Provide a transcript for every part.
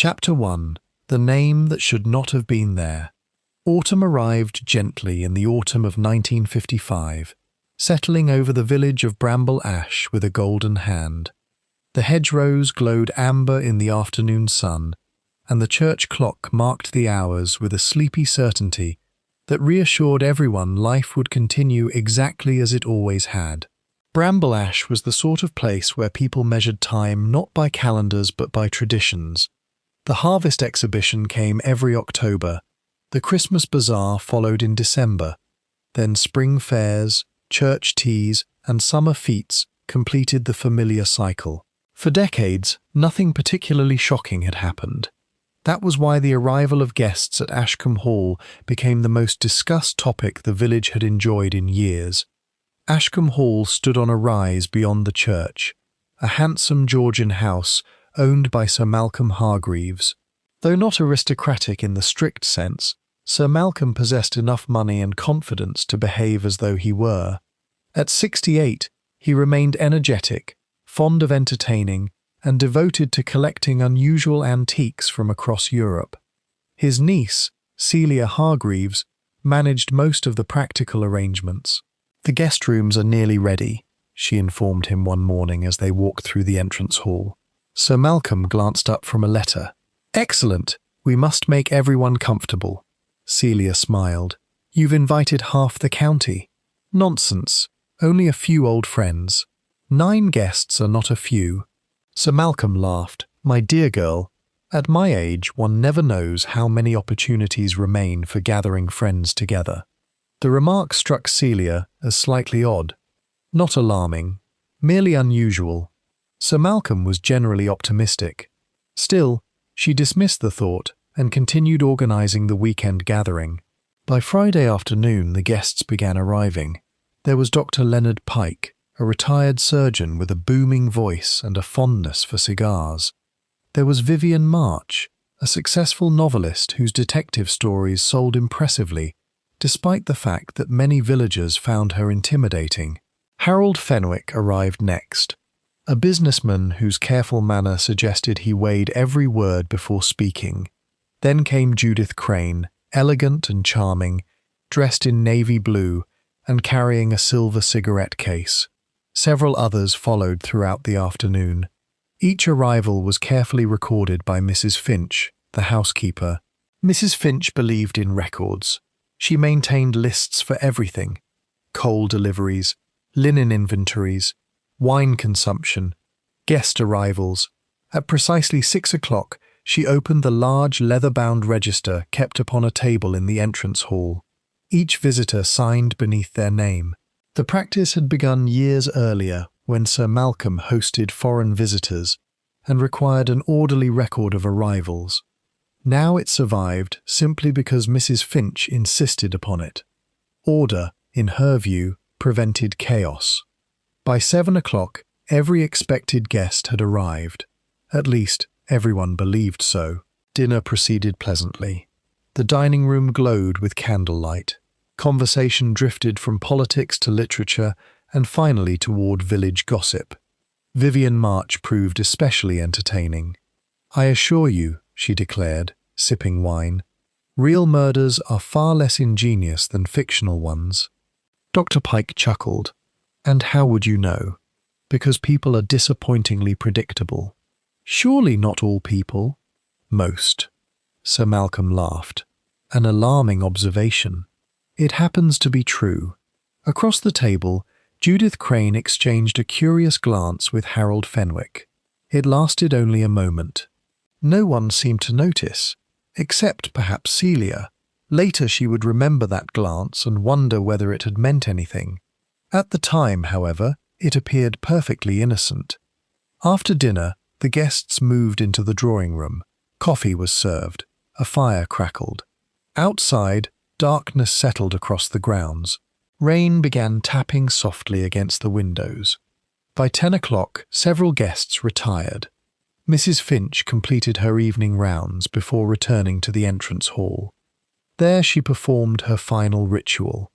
Chapter 1. The Name That Should Not Have Been There. Autumn arrived gently in the autumn of 1955, settling over the village of Bramble Ash with a golden hand. The hedgerows glowed amber in the afternoon sun, and the church clock marked the hours with a sleepy certainty that reassured everyone life would continue exactly as it always had. Bramble Ash was the sort of place where people measured time not by calendars but by traditions. The harvest exhibition came every October, the Christmas bazaar followed in December, then spring fairs, church teas, and summer fetes completed the familiar cycle. For decades, nothing particularly shocking had happened. That was why the arrival of guests at Ashcombe Hall became the most discussed topic the village had enjoyed in years. Ashcombe Hall stood on a rise beyond the church, a handsome Georgian house owned by Sir Malcolm Hargreaves. Though not aristocratic in the strict sense, Sir Malcolm possessed enough money and confidence to behave as though he were. At 68, he remained energetic, fond of entertaining, and devoted to collecting unusual antiques from across Europe. His niece, Celia Hargreaves, managed most of the practical arrangements. "The guest rooms are nearly ready," she informed him one morning as they walked through the entrance hall. Sir Malcolm glanced up from a letter. "Excellent. We must make everyone comfortable." Celia smiled. "You've invited half the county." "Nonsense. Only a few old friends. 9 guests are not a few." Sir Malcolm laughed. "My dear girl, at my age one never knows how many opportunities remain for gathering friends together." The remark struck Celia as slightly odd. Not alarming, merely unusual. Sir Malcolm was generally optimistic. Still, she dismissed the thought and continued organising the weekend gathering. By Friday afternoon, the guests began arriving. There was Dr. Leonard Pike, a retired surgeon with a booming voice and a fondness for cigars. There was Vivian March, a successful novelist whose detective stories sold impressively, despite the fact that many villagers found her intimidating. Harold Fenwick arrived next, a businessman whose careful manner suggested he weighed every word before speaking. Then came Judith Crane, elegant and charming, dressed in navy blue and carrying a silver cigarette case. Several others followed throughout the afternoon. Each arrival was carefully recorded by Mrs. Finch, the housekeeper. Mrs. Finch believed in records. She maintained lists for everything: coal deliveries, linen inventories, wine consumption, guest arrivals. At precisely 6 o'clock, she opened the large leather-bound register kept upon a table in the entrance hall. Each visitor signed beneath their name. The practice had begun years earlier when Sir Malcolm hosted foreign visitors and required an orderly record of arrivals. Now it survived simply because Mrs. Finch insisted upon it. Order, in her view, prevented chaos. By 7 o'clock, every expected guest had arrived. At least, everyone believed so. Dinner proceeded pleasantly. The dining room glowed with candlelight. Conversation drifted from politics to literature and finally toward village gossip. Vivian March proved especially entertaining. "I assure you," she declared, sipping wine, "real murders are far less ingenious than fictional ones." Dr. Pike chuckled. "And how would you know? Because people are disappointingly predictable." "Surely not all people." "Most." Sir Malcolm laughed. "An alarming observation." "It happens to be true." Across the table, Judith Crane exchanged a curious glance with Harold Fenwick. It lasted only a moment. No one seemed to notice, except perhaps Celia. Later she would remember that glance and wonder whether it had meant anything. At the time, however, it appeared perfectly innocent. After dinner, the guests moved into the drawing room. Coffee was served. A fire crackled. Outside, darkness settled across the grounds. Rain began tapping softly against the windows. By 10 o'clock, several guests retired. Mrs. Finch completed her evening rounds before returning to the entrance hall. There she performed her final ritual.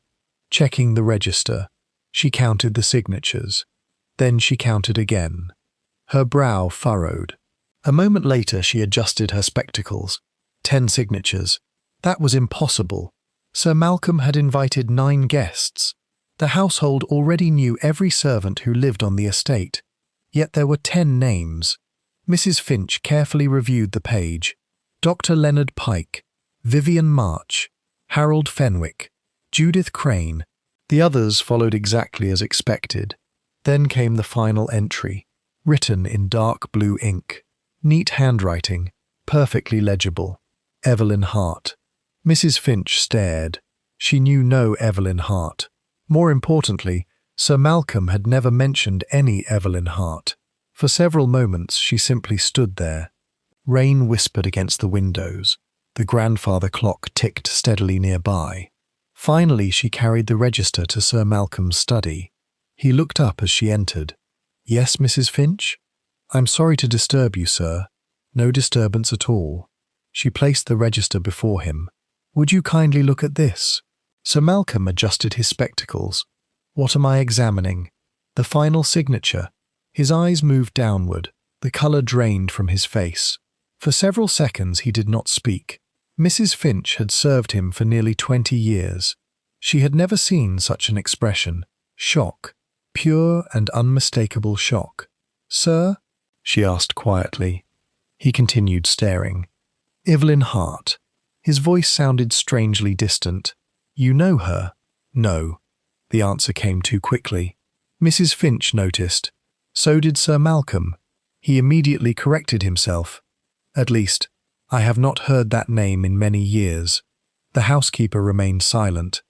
Checking the register, she counted the signatures. Then she counted again. Her brow furrowed. A moment later she adjusted her spectacles. 10 signatures. That was impossible. Sir Malcolm had invited 9 guests. The household already knew every servant who lived on the estate. Yet there were 10 names. Mrs. Finch carefully reviewed the page. Dr. Leonard Pike, Vivian March, Harold Fenwick, Judith Crane. The others followed exactly as expected. Then came the final entry, written in dark blue ink. Neat handwriting, perfectly legible. Evelyn Hart. Mrs. Finch stared. She knew no Evelyn Hart. More importantly, Sir Malcolm had never mentioned any Evelyn Hart. For several moments she simply stood there. Rain whispered against the windows. The grandfather clock ticked steadily nearby. Finally she carried the register to Sir Malcolm's study. He looked up as she entered. "Yes, Mrs. Finch?" "I'm sorry to disturb you, sir." "No disturbance at all." She placed the register before him. "Would you kindly look at this?" Sir Malcolm adjusted his spectacles. "What am I examining?" "The final signature." His eyes moved downward. The colour drained from his face. For several seconds he did not speak. Mrs. Finch had served him for nearly 20 years. She had never seen such an expression. Shock. Pure and unmistakable shock. "Sir?" she asked quietly. He continued staring. "Evelyn Hart." His voice sounded strangely distant. "You know her?" "No." The answer came too quickly. Mrs. Finch noticed. So did Sir Malcolm. He immediately corrected himself. "At least, I have not heard that name in many years." The housekeeper remained silent.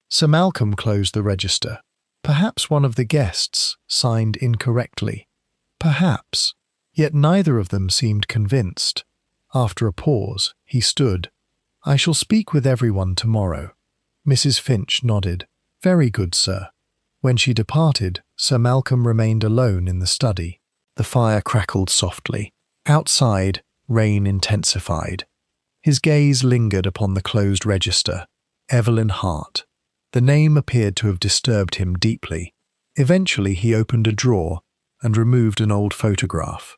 Sir Malcolm closed the register. Perhaps one of the guests signed incorrectly. Perhaps. Yet neither of them seemed convinced. After a pause, he stood. "I shall speak with everyone tomorrow." Mrs. Finch nodded. "Very good, sir." When she departed, Sir Malcolm remained alone in the study. The fire crackled softly. Outside, rain intensified. His gaze lingered upon the closed register. Evelyn Hart. The name appeared to have disturbed him deeply. Eventually he opened a drawer and removed an old photograph.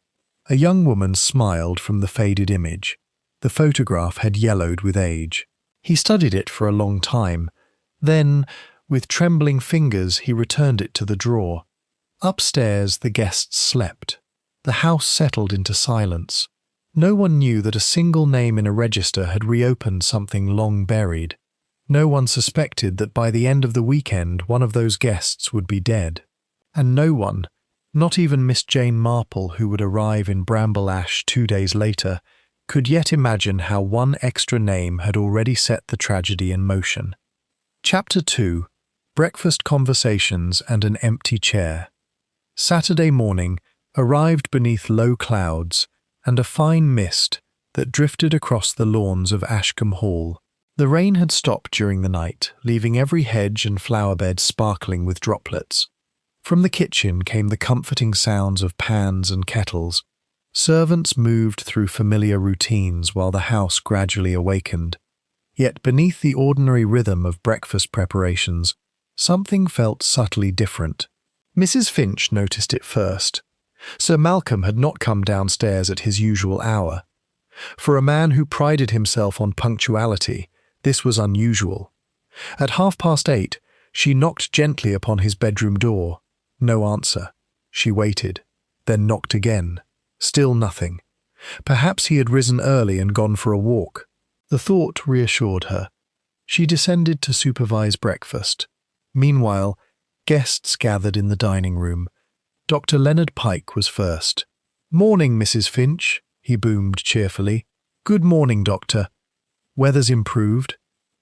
A young woman smiled from the faded image. The photograph had yellowed with age. He studied it for a long time. Then, with trembling fingers, he returned it to the drawer. Upstairs, the guests slept. The house settled into silence. No one knew that a single name in a register had reopened something long buried. No one suspected that by the end of the weekend one of those guests would be dead. And no one, not even Miss Jane Marple, who would arrive in Bramble Ash 2 days later, could yet imagine how one extra name had already set the tragedy in motion. Chapter 2. Breakfast Conversations and an Empty Chair. Saturday morning arrived beneath low clouds and a fine mist that drifted across the lawns of Ashcombe Hall. The rain had stopped during the night, leaving every hedge and flower bed sparkling with droplets. From the kitchen came the comforting sounds of pans and kettles. Servants moved through familiar routines while the house gradually awakened. Yet beneath the ordinary rhythm of breakfast preparations, something felt subtly different. Mrs. Finch noticed it first. Sir Malcolm had not come downstairs at his usual hour. For a man who prided himself on punctuality, this was unusual. At 8:30, she knocked gently upon his bedroom door. No answer. She waited, then knocked again. Still nothing. Perhaps he had risen early and gone for a walk. The thought reassured her. She descended to supervise breakfast. Meanwhile, guests gathered in the dining room. Dr. Leonard Pike was first. "Morning, Mrs. Finch," he boomed cheerfully. "Good morning, Doctor." "Weather's improved?"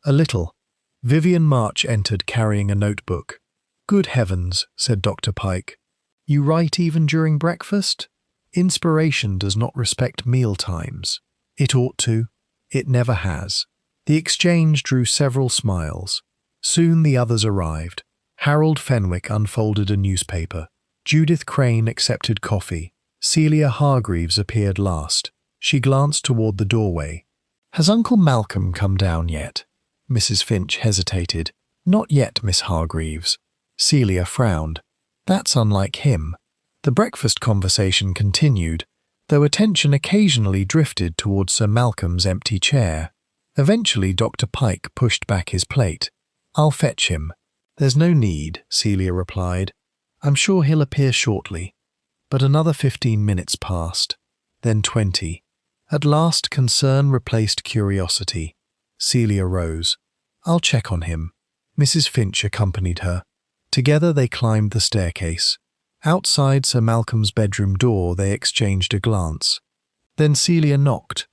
"A little." Vivian March entered carrying a notebook. "Good heavens," said Dr. Pike. "You write even during breakfast?" "Inspiration does not respect meal times." "It ought to. It never has." The exchange drew several smiles. Soon the others arrived. Harold Fenwick unfolded a newspaper. Judith Crane accepted coffee. Celia Hargreaves appeared last. She glanced toward the doorway. "Has Uncle Malcolm come down yet?" Mrs. Finch hesitated. "Not yet, Miss Hargreaves." Celia frowned. "That's unlike him." The breakfast conversation continued. though attention occasionally drifted towards Sir Malcolm's empty chair. Eventually Dr. Pike pushed back his plate. "I'll fetch him." "There's no need," Celia replied. "I'm sure he'll appear shortly." But another 15 minutes passed, then 20. At last concern replaced curiosity. Celia rose. "I'll check on him." Mrs. Finch accompanied her. Together they climbed the staircase. Outside Sir Malcolm's bedroom door they exchanged a glance. Then Celia knocked.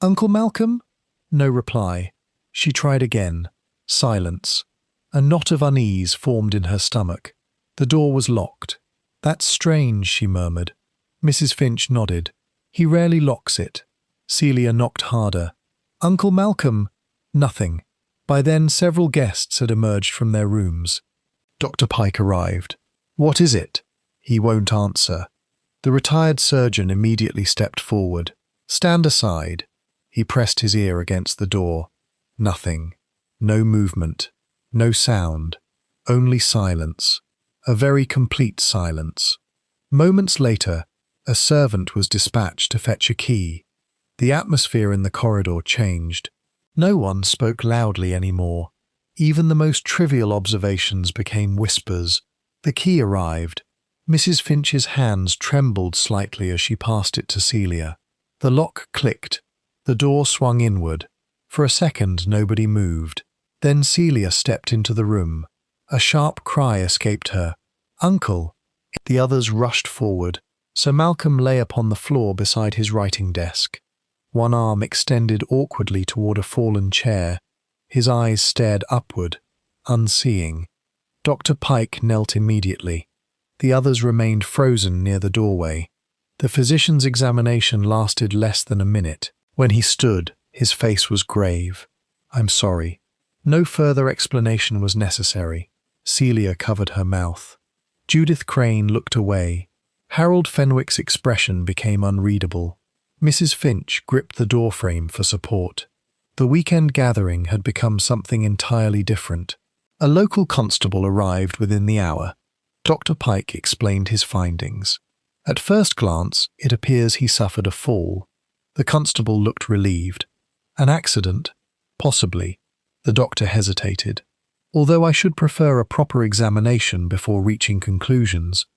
"Uncle Malcolm?" No reply. She tried again. Silence. A knot of unease formed in her stomach. The door was locked. "That's strange," she murmured. Mrs. Finch nodded. "He rarely locks it." Celia knocked harder. "Uncle Malcolm!" Nothing. By then several guests had emerged from their rooms. Dr. Pike arrived. "What is it?" He won't answer. The retired surgeon immediately stepped forward. "Stand aside." He pressed his ear against the door. Nothing. No movement. No sound. Only silence. A very complete silence. Moments later, a servant was dispatched to fetch a key. The atmosphere in the corridor changed. No one spoke loudly anymore. Even the most trivial observations became whispers. The key arrived. Mrs. Finch's hands trembled slightly as she passed it to Celia. The lock clicked. The door swung inward. For a second nobody moved. Then Celia stepped into the room. A sharp cry escaped her. "Uncle!" The others rushed forward. Sir Malcolm lay upon the floor beside his writing desk. One arm extended awkwardly toward a fallen chair. His eyes stared upward, unseeing. Dr. Pike knelt immediately. The others remained frozen near the doorway. The physician's examination lasted less than a minute. When he stood, his face was grave. "I'm sorry." No further explanation was necessary. Celia covered her mouth. Judith Crane looked away. Harold Fenwick's expression became unreadable. Mrs. Finch gripped the doorframe for support. The weekend gathering had become something entirely different. A local constable arrived within the hour. Dr. Pike explained his findings. At first glance, it appears he suffered a fall. The constable looked relieved. "An accident? Possibly." The doctor hesitated. "Although I should prefer a proper examination before reaching conclusions."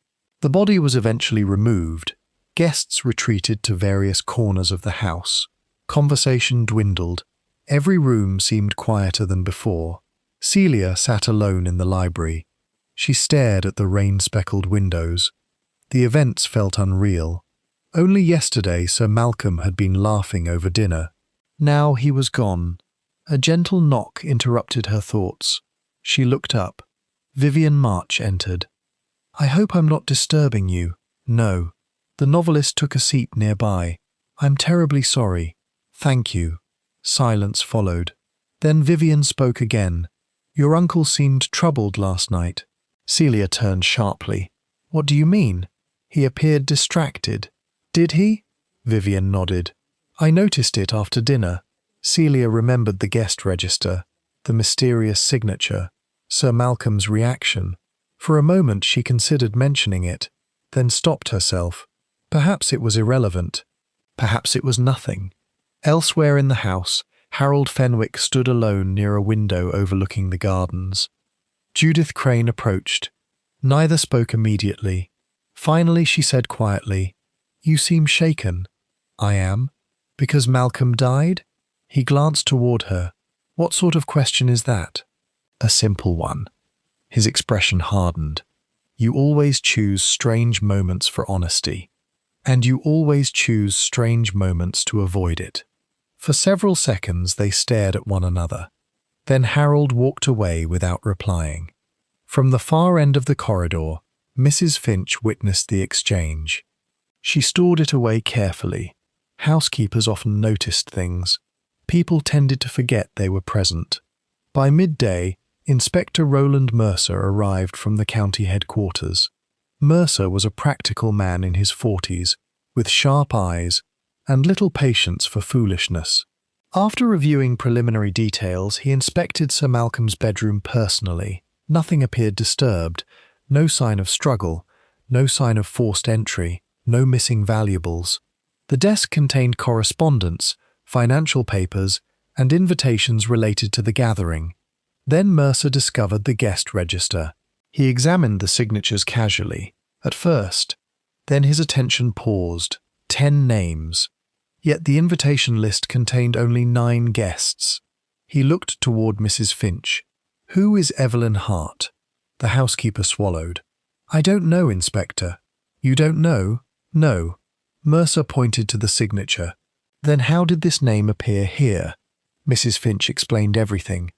The body was eventually removed. Guests retreated to various corners of the house. Conversation dwindled. Every room seemed quieter than before. Celia sat alone in the library. She stared at the rain-speckled windows. The events felt unreal. Only yesterday Sir Malcolm had been laughing over dinner. Now he was gone. A gentle knock interrupted her thoughts. She looked up. Vivian March entered. "I hope I'm not disturbing you." "No." The novelist took a seat nearby. "I'm terribly sorry." "Thank you." Silence followed. Then Vivian spoke again. "Your uncle seemed troubled last night." Celia turned sharply. "What do you mean?" "He appeared distracted." "Did he?" Vivian nodded. "I noticed it after dinner." Celia remembered the guest register, the mysterious signature, Sir Malcolm's reaction. For a moment she considered mentioning it, then stopped herself. Perhaps it was irrelevant. Perhaps it was nothing. Elsewhere in the house, Harold Fenwick stood alone near a window overlooking the gardens. Judith Crane approached. Neither spoke immediately. Finally she said quietly, "You seem shaken." "I am." "Because Malcolm died?" He glanced toward her. "What sort of question is that?" "A simple one." His expression hardened. "You always choose strange moments for honesty. And you always choose strange moments to avoid it." For several seconds they stared at one another. Then Harold walked away without replying. From the far end of the corridor, Mrs. Finch witnessed the exchange. She stored it away carefully. Housekeepers often noticed things. People tended to forget they were present. By midday, Inspector Roland Mercer arrived from the county headquarters. Mercer was a practical man in his 40s, with sharp eyes and little patience for foolishness. After reviewing preliminary details, he inspected Sir Malcolm's bedroom personally. Nothing appeared disturbed, no sign of struggle, no sign of forced entry, no missing valuables. The desk contained correspondence, financial papers, and invitations related to the gathering. Then Mercer discovered the guest register. He examined the signatures casually, at first. Then his attention paused. 10 names. Yet the invitation list contained only 9 guests. He looked toward Mrs. Finch. "Who is Evelyn Hart?" The housekeeper swallowed. "I don't know, Inspector." "You don't know?" "No." Mercer pointed to the signature. "Then how did this name appear here?" Mrs. Finch explained everything.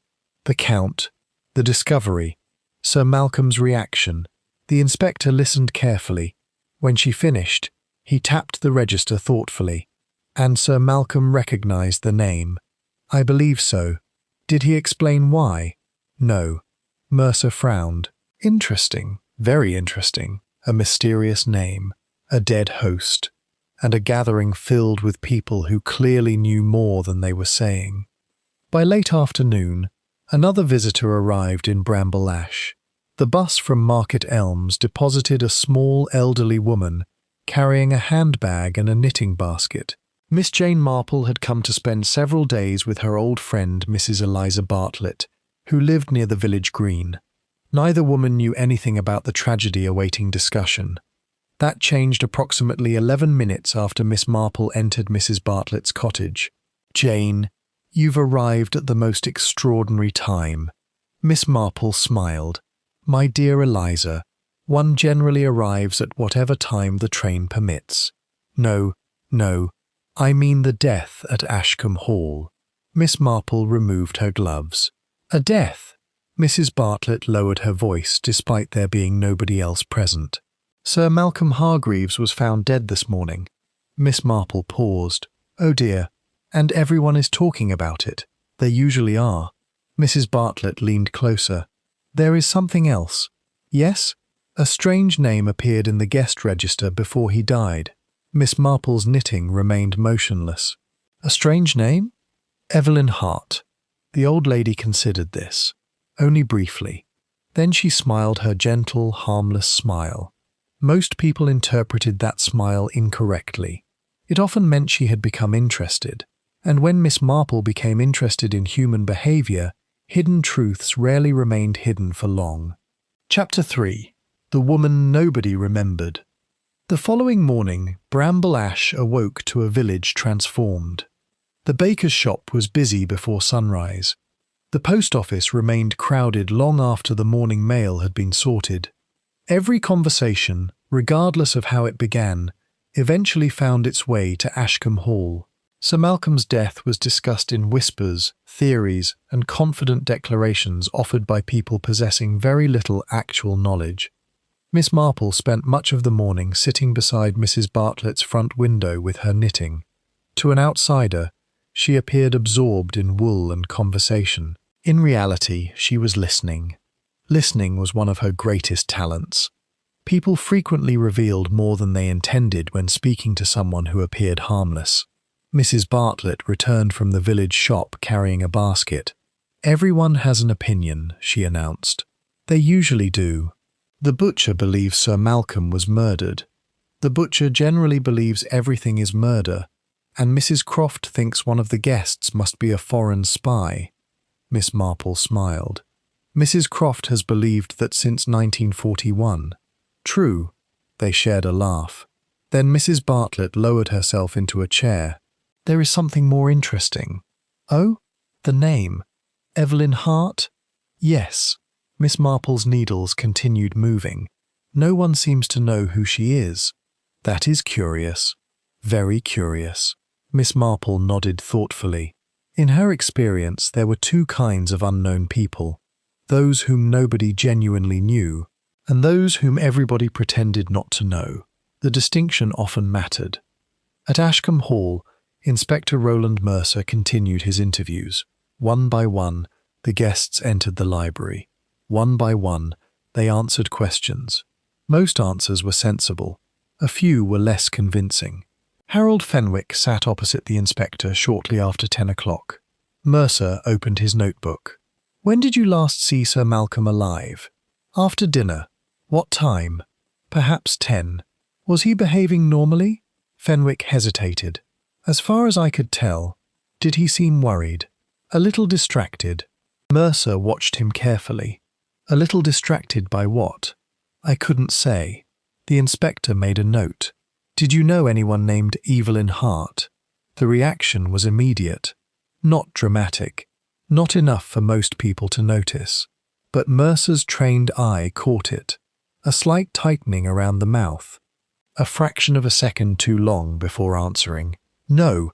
The count, the discovery, Sir Malcolm's reaction. The inspector listened carefully. When she finished, he tapped the register thoughtfully. "And Sir Malcolm recognized the name." "I believe so." "Did he explain why?" "No." Mercer frowned. "Interesting, very interesting. A mysterious name, a dead host, and a gathering filled with people who clearly knew more than they were saying." By late afternoon, another visitor arrived in Bramble Ash. The bus from Market Elms deposited a small elderly woman carrying a handbag and a knitting basket. Miss Jane Marple had come to spend several days with her old friend Mrs. Eliza Bartlett, who lived near the village green. Neither woman knew anything about the tragedy awaiting discussion. That changed approximately 11 minutes after Miss Marple entered Mrs. Bartlett's cottage. "Jane, you've arrived at the most extraordinary time." Miss Marple smiled. "My dear Eliza, one generally arrives at whatever time the train permits." No, I mean the death at Ashcombe Hall." Miss Marple removed her gloves. "A death?" Mrs. Bartlett lowered her voice despite there being nobody else present. "Sir Malcolm Hargreaves was found dead this morning." Miss Marple paused. "Oh dear. And everyone is talking about it. They usually are." Mrs. Bartlett leaned closer. "There is something else." "Yes?" "A strange name appeared in the guest register before he died." Miss Marple's knitting remained motionless. "A strange name?" "Evelyn Hart." The old lady considered this, only briefly. Then she smiled her gentle, harmless smile. Most people interpreted that smile incorrectly. It often meant she had become interested. And when Miss Marple became interested in human behavior, hidden truths rarely remained hidden for long. Chapter 3. The Woman Nobody Remembered. The following morning, Bramble Ash awoke to a village transformed. The baker's shop was busy before sunrise. The post office remained crowded long after the morning mail had been sorted. Every conversation, regardless of how it began, eventually found its way to Ashcombe Hall. Sir Malcolm's death was discussed in whispers, theories, and confident declarations offered by people possessing very little actual knowledge. Miss Marple spent much of the morning sitting beside Mrs. Bartlett's front window with her knitting. To an outsider, she appeared absorbed in wool and conversation. In reality, she was listening. Listening was one of her greatest talents. People frequently revealed more than they intended when speaking to someone who appeared harmless. Mrs. Bartlett returned from the village shop carrying a basket. "Everyone has an opinion," she announced. "They usually do. The butcher believes Sir Malcolm was murdered. The butcher generally believes everything is murder, and Mrs. Croft thinks one of the guests must be a foreign spy." Miss Marple smiled. "Mrs. Croft has believed that since 1941. "True." They shared a laugh. Then Mrs. Bartlett lowered herself into a chair. "There is something more interesting." "Oh? The name? Evelyn Hart?" "Yes." Miss Marple's needles continued moving. "No one seems to know who she is." "That is curious. Very curious." Miss Marple nodded thoughtfully. In her experience, there were 2 kinds of unknown people: those whom nobody genuinely knew, and those whom everybody pretended not to know. The distinction often mattered. At Ashcombe Hall, Inspector Roland Mercer continued his interviews. One by one, the guests entered the library. One by one, they answered questions. Most answers were sensible. A few were less convincing. Harold Fenwick sat opposite the inspector shortly after 10 o'clock. Mercer opened his notebook. "When did you last see Sir Malcolm alive?" "After dinner." "What time?" "Perhaps 10. Was he behaving normally?" Fenwick hesitated. As far as I could tell, did he seem worried? A little distracted. Mercer watched him carefully. A little distracted by what? I couldn't say. The inspector made a note. Did you know anyone named Evelyn Hart? The reaction was immediate. Not dramatic. Not enough for most people to notice. But Mercer's trained eye caught it. A slight tightening around the mouth. A fraction of a second too long before answering. No.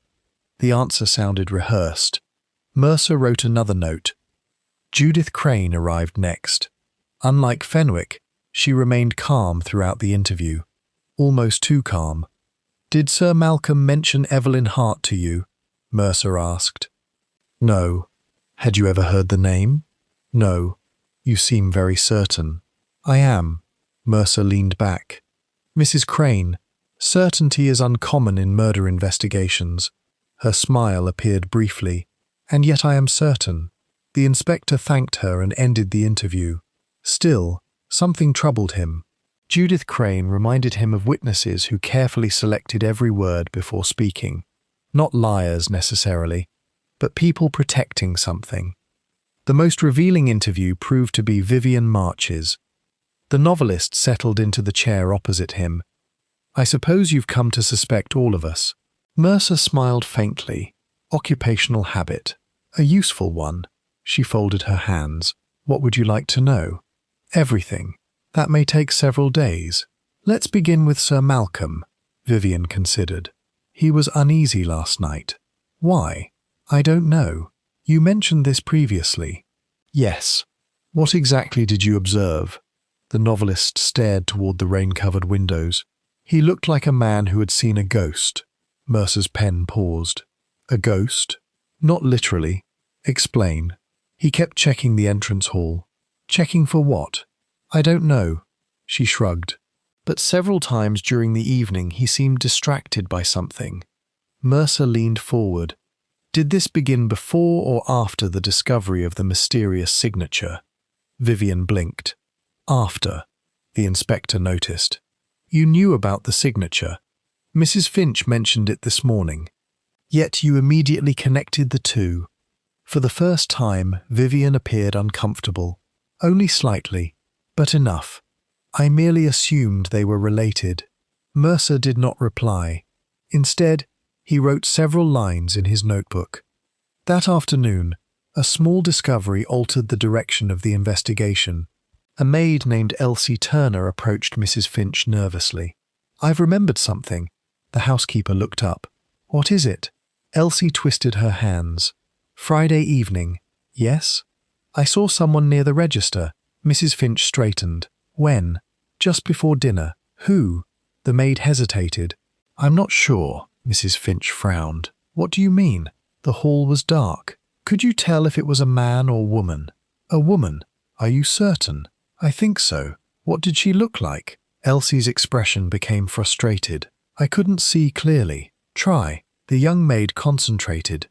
The answer sounded rehearsed. Mercer wrote another note. Judith Crane arrived next. Unlike Fenwick, she remained calm throughout the interview. Almost too calm. Did Sir Malcolm mention Evelyn Hart to you? Mercer asked. No. Had you ever heard the name? No. You seem very certain. I am. Mercer leaned back. Mrs. Crane, certainty is uncommon in murder investigations. Her smile appeared briefly. And yet I am certain. The inspector thanked her and ended the interview. Still, something troubled him. Judith Crane reminded him of witnesses who carefully selected every word before speaking. Not liars necessarily, but people protecting something. The most revealing interview proved to be Vivian March's. The novelist settled into the chair opposite him. I suppose you've come to suspect all of us. Mercer smiled faintly. Occupational habit. A useful one. She folded her hands. What would you like to know? Everything. That may take several days. Let's begin with Sir Malcolm, Vivian considered. He was uneasy last night. Why? I don't know. You mentioned this previously. Yes. What exactly did you observe? The novelist stared toward the rain-covered windows. He looked like a man who had seen a ghost. Mercer's pen paused. A ghost? Not literally. Explain. He kept checking the entrance hall. Checking for what? I don't know. She shrugged. But several times during the evening he seemed distracted by something. Mercer leaned forward. Did this begin before or after the discovery of the mysterious signature? Vivian blinked. After, the inspector noticed. You knew about the signature. Mrs. Finch mentioned it this morning. Yet you immediately connected the two. For the first time, Vivian appeared uncomfortable. Only slightly, but enough. I merely assumed they were related. Mercer did not reply. Instead, he wrote several lines in his notebook. That afternoon, a small discovery altered the direction of the investigation. A maid named Elsie Turner approached Mrs. Finch nervously. I've remembered something. The housekeeper looked up. What is it? Elsie twisted her hands. Friday evening. Yes? I saw someone near the register. Mrs. Finch straightened. When? Just before dinner. Who? The maid hesitated. I'm not sure. Mrs. Finch frowned. What do you mean? The hall was dark. Could you tell if it was a man or woman? A woman. Are you certain? I think so. What did she look like? Elsie's expression became frustrated. I couldn't see clearly. Try. The young maid concentrated.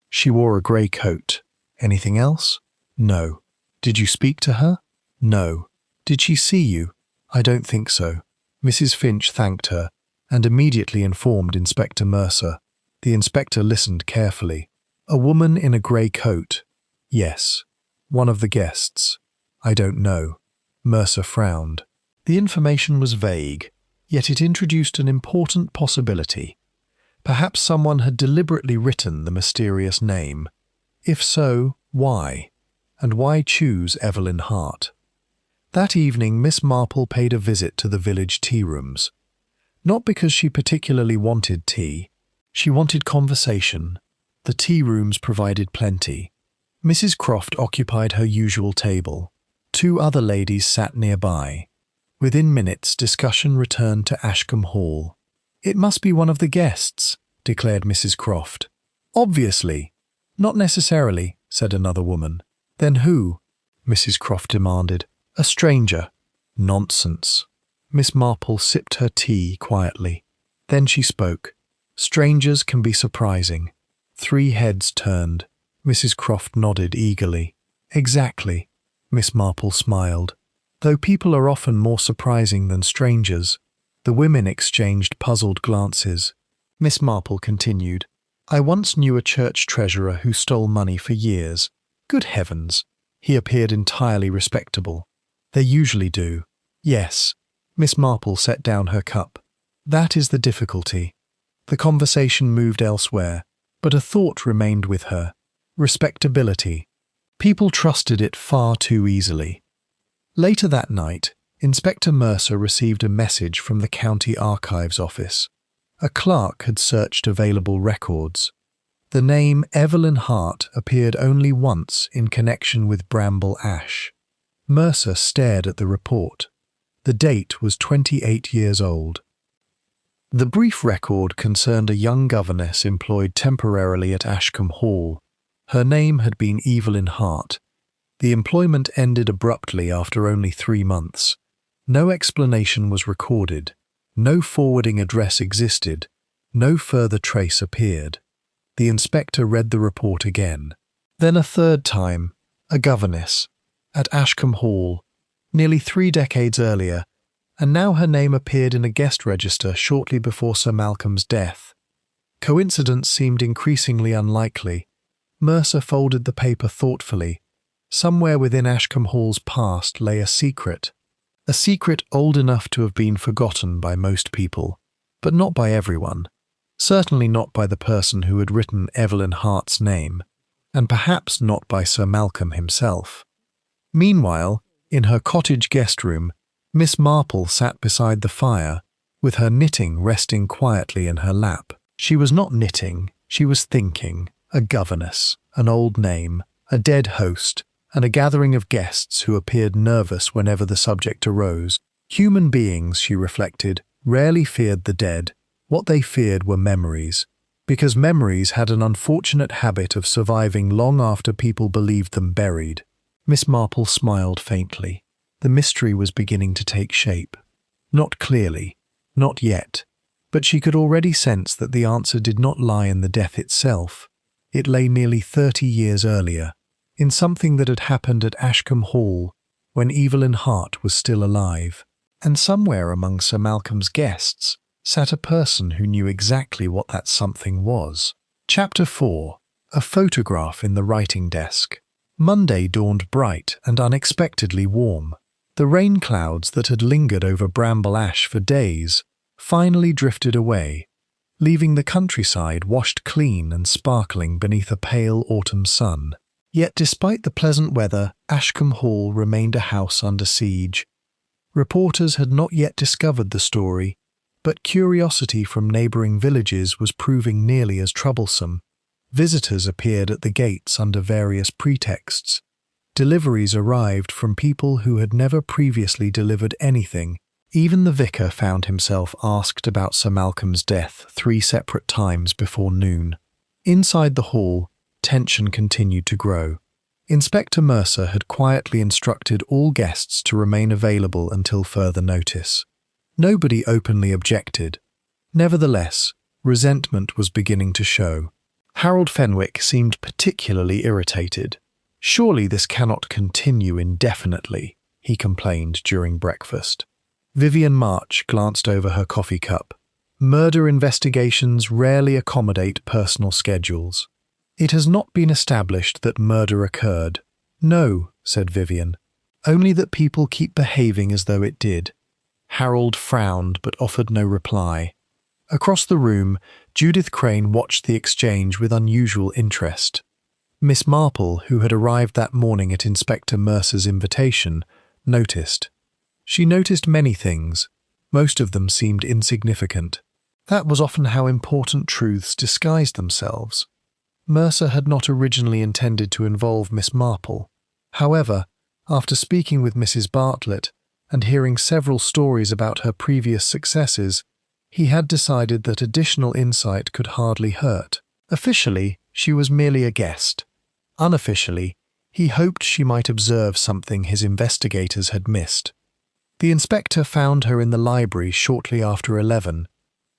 She wore a grey coat. Anything else? No. Did you speak to her? No. Did she see you? I don't think so. Mrs. Finch thanked her and immediately informed Inspector Mercer. The inspector listened carefully. A woman in a grey coat. Yes. One of the guests. I don't know. Mercer frowned. The information was vague, yet it introduced an important possibility. Perhaps someone had deliberately written the mysterious name. If so, why? And why choose Evelyn Hart? That evening, Miss Marple paid a visit to the village tea rooms. Not because she particularly wanted tea. She wanted conversation. The tea rooms provided plenty. Mrs. Croft occupied her usual table. Two other ladies sat nearby. Within minutes, discussion returned to Ashcombe Hall. It must be one of the guests, declared Mrs. Croft. Obviously. Not necessarily, said another woman. Then who? Mrs. Croft demanded. A stranger. Nonsense. Miss Marple sipped her tea quietly. Then she spoke. Strangers can be surprising. Three heads turned. Mrs. Croft nodded eagerly. Exactly. Miss Marple smiled. Though people are often more surprising than strangers. The women exchanged puzzled glances. Miss Marple continued. I once knew a church treasurer who stole money for years. Good heavens! He appeared entirely respectable. They usually do. Yes. Miss Marple set down her cup. That is the difficulty. The conversation moved elsewhere, but a thought remained with her. Respectability. People trusted it far too easily. Later that night, Inspector Mercer received a message from the County Archives Office. A clerk had searched available records. The name Evelyn Hart appeared only once in connection with Bramble Ash. Mercer stared at the report. The date was 28 years old. The brief record concerned a young governess employed temporarily at Ashcombe Hall. Her name had been Evelyn Hart. The employment ended abruptly after only 3 months. No explanation was recorded. No forwarding address existed. No further trace appeared. The inspector read the report again. Then a third time, a governess, at Ashcombe Hall, nearly 3 decades earlier, and now her name appeared in a guest register shortly before Sir Malcolm's death. Coincidence seemed increasingly unlikely. Mercer folded the paper thoughtfully. Somewhere within Ashcombe Hall's past lay a secret old enough to have been forgotten by most people, but not by everyone. Certainly not by the person who had written Evelyn Hart's name, and perhaps not by Sir Malcolm himself. Meanwhile, in her cottage guest room, Miss Marple sat beside the fire, with her knitting resting quietly in her lap. She was not knitting, she was thinking. A governess, an old name, a dead host, and a gathering of guests who appeared nervous whenever the subject arose. Human beings, she reflected, rarely feared the dead. What they feared were memories, because memories had an unfortunate habit of surviving long after people believed them buried. Miss Marple smiled faintly. The mystery was beginning to take shape. Not clearly, not yet, but she could already sense that the answer did not lie in the death itself. It lay nearly 30 years earlier, in something that had happened at Ashcombe Hall when Evelyn Hart was still alive. And somewhere among Sir Malcolm's guests sat a person who knew exactly what that something was. Chapter 4. A photograph in the writing desk. Monday dawned bright and unexpectedly warm. The rain clouds that had lingered over Bramble Ash for days finally drifted away, leaving the countryside washed clean and sparkling beneath a pale autumn sun. Yet despite the pleasant weather, Ashcombe Hall remained a house under siege. Reporters had not yet discovered the story, but curiosity from neighbouring villages was proving nearly as troublesome. Visitors appeared at the gates under various pretexts. Deliveries arrived from people who had never previously delivered anything. Even the vicar found himself asked about Sir Malcolm's death 3 separate times before noon. Inside the hall, tension continued to grow. Inspector Mercer had quietly instructed all guests to remain available until further notice. Nobody openly objected. Nevertheless, resentment was beginning to show. Harold Fenwick seemed particularly irritated. Surely this cannot continue indefinitely, he complained during breakfast. Vivian March glanced over her coffee cup. Murder investigations rarely accommodate personal schedules. It has not been established that murder occurred. No, said Vivian. Only that people keep behaving as though it did. Harold frowned but offered no reply. Across the room, Judith Crane watched the exchange with unusual interest. Miss Marple, who had arrived that morning at Inspector Mercer's invitation, noticed. She noticed many things. Most of them seemed insignificant. That was often how important truths disguised themselves. Mercer had not originally intended to involve Miss Marple. However, after speaking with Mrs. Bartlett and hearing several stories about her previous successes, he had decided that additional insight could hardly hurt. Officially, she was merely a guest. Unofficially, he hoped she might observe something his investigators had missed. The inspector found her in the library shortly after 11.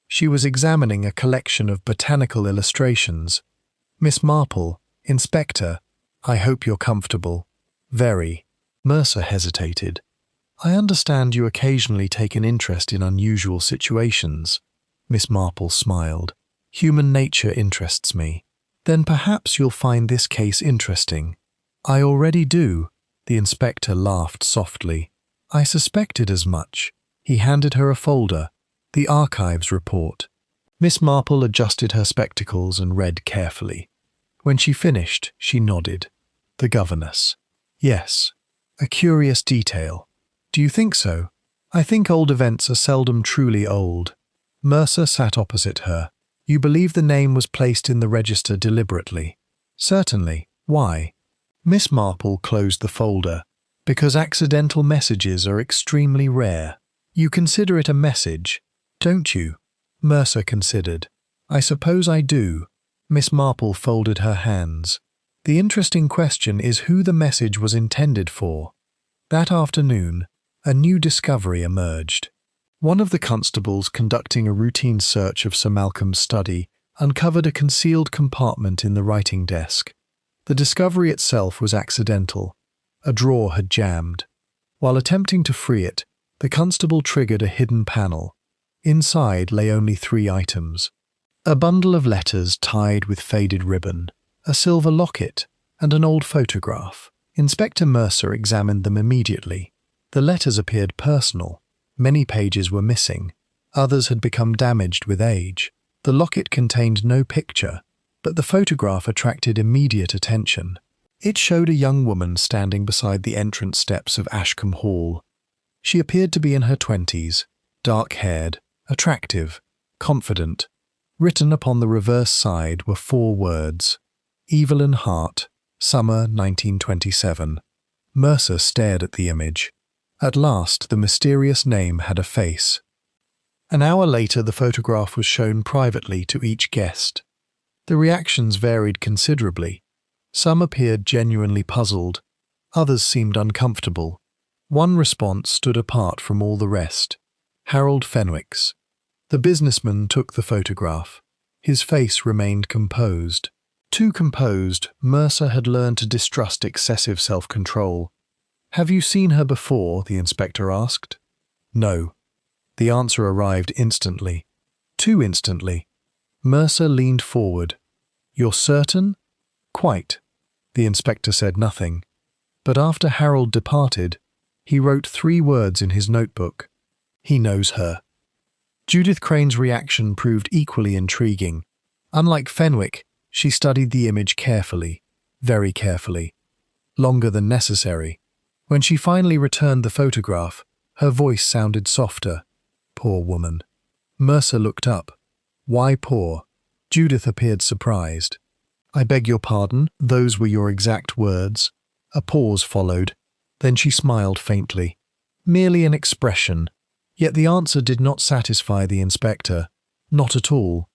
She was examining a collection of botanical illustrations. Miss Marple, Inspector, I hope you're comfortable. Very. Mercer hesitated. I understand you occasionally take an interest in unusual situations. Miss Marple smiled. Human nature interests me. Then perhaps you'll find this case interesting. I already do. The inspector laughed softly. I suspected as much. He handed her a folder. The archives report. Miss Marple adjusted her spectacles and read carefully. When she finished, she nodded. The governess. Yes. A curious detail. Do you think so? I think old events are seldom truly old. Mercer sat opposite her. You believe the name was placed in the register deliberately? Certainly. Why? Miss Marple closed the folder. Because accidental messages are extremely rare. You consider it a message, don't you? Mercer considered. I suppose I do. Miss Marple folded her hands. The interesting question is who the message was intended for. That afternoon, a new discovery emerged. One of the constables conducting a routine search of Sir Malcolm's study uncovered a concealed compartment in the writing desk. The discovery itself was accidental. A drawer had jammed. While attempting to free it, the constable triggered a hidden panel. Inside lay only 3 items. A bundle of letters tied with faded ribbon, a silver locket, and an old photograph. Inspector Mercer examined them immediately. The letters appeared personal. Many pages were missing. Others had become damaged with age. The locket contained no picture, but the photograph attracted immediate attention. It showed a young woman standing beside the entrance steps of Ashcombe Hall. She appeared to be in her 20s, dark-haired, attractive, confident. Written upon the reverse side were 4 words. Evelyn Hart, Summer 1927. Mercer stared at the image. At last, the mysterious name had a face. An hour later, the photograph was shown privately to each guest. The reactions varied considerably. Some appeared genuinely puzzled. Others seemed uncomfortable. One response stood apart from all the rest. Harold Fenwick's. The businessman took the photograph. His face remained composed. Too composed, Mercer had learned to distrust excessive self-control. Have you seen her before? The inspector asked. No. The answer arrived instantly. Too instantly. Mercer leaned forward. You're certain? Quite. The inspector said nothing. But after Harold departed, he wrote 3 words in his notebook. He knows her. Judith Crane's reaction proved equally intriguing. Unlike Fenwick, she studied the image carefully, very carefully, longer than necessary. When she finally returned the photograph, her voice sounded softer. Poor woman. Mercer looked up. Why poor? Judith appeared surprised. I beg your pardon, those were your exact words. A pause followed. Then she smiled faintly. Merely an expression. Yet the answer did not satisfy the inspector. Not at all.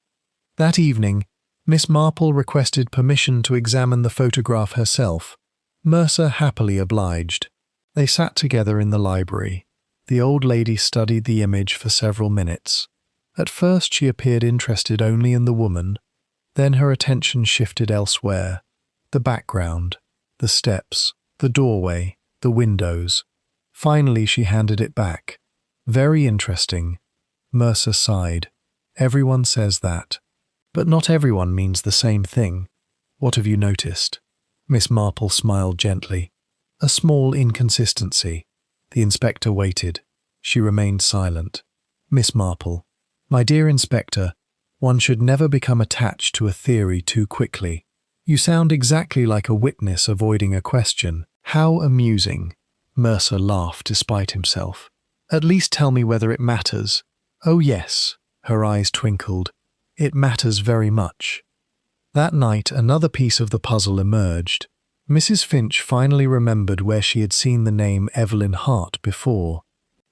That evening, Miss Marple requested permission to examine the photograph herself. Mercer happily obliged. They sat together in the library. The old lady studied the image for several minutes. At first she appeared interested only in the woman. Then her attention shifted elsewhere. The background, the steps, the doorway, the windows. Finally she handed it back. Very interesting. Mercer sighed. Everyone says that. But not everyone means the same thing. What have you noticed? Miss Marple smiled gently. A small inconsistency. The inspector waited. She remained silent. Miss Marple. My dear inspector, one should never become attached to a theory too quickly. You sound exactly like a witness avoiding a question. How amusing. Mercer laughed despite himself. At least tell me whether it matters. Oh yes. Her eyes twinkled. It matters very much. That night another piece of the puzzle emerged. Mrs. Finch finally remembered where she had seen the name Evelyn Hart before.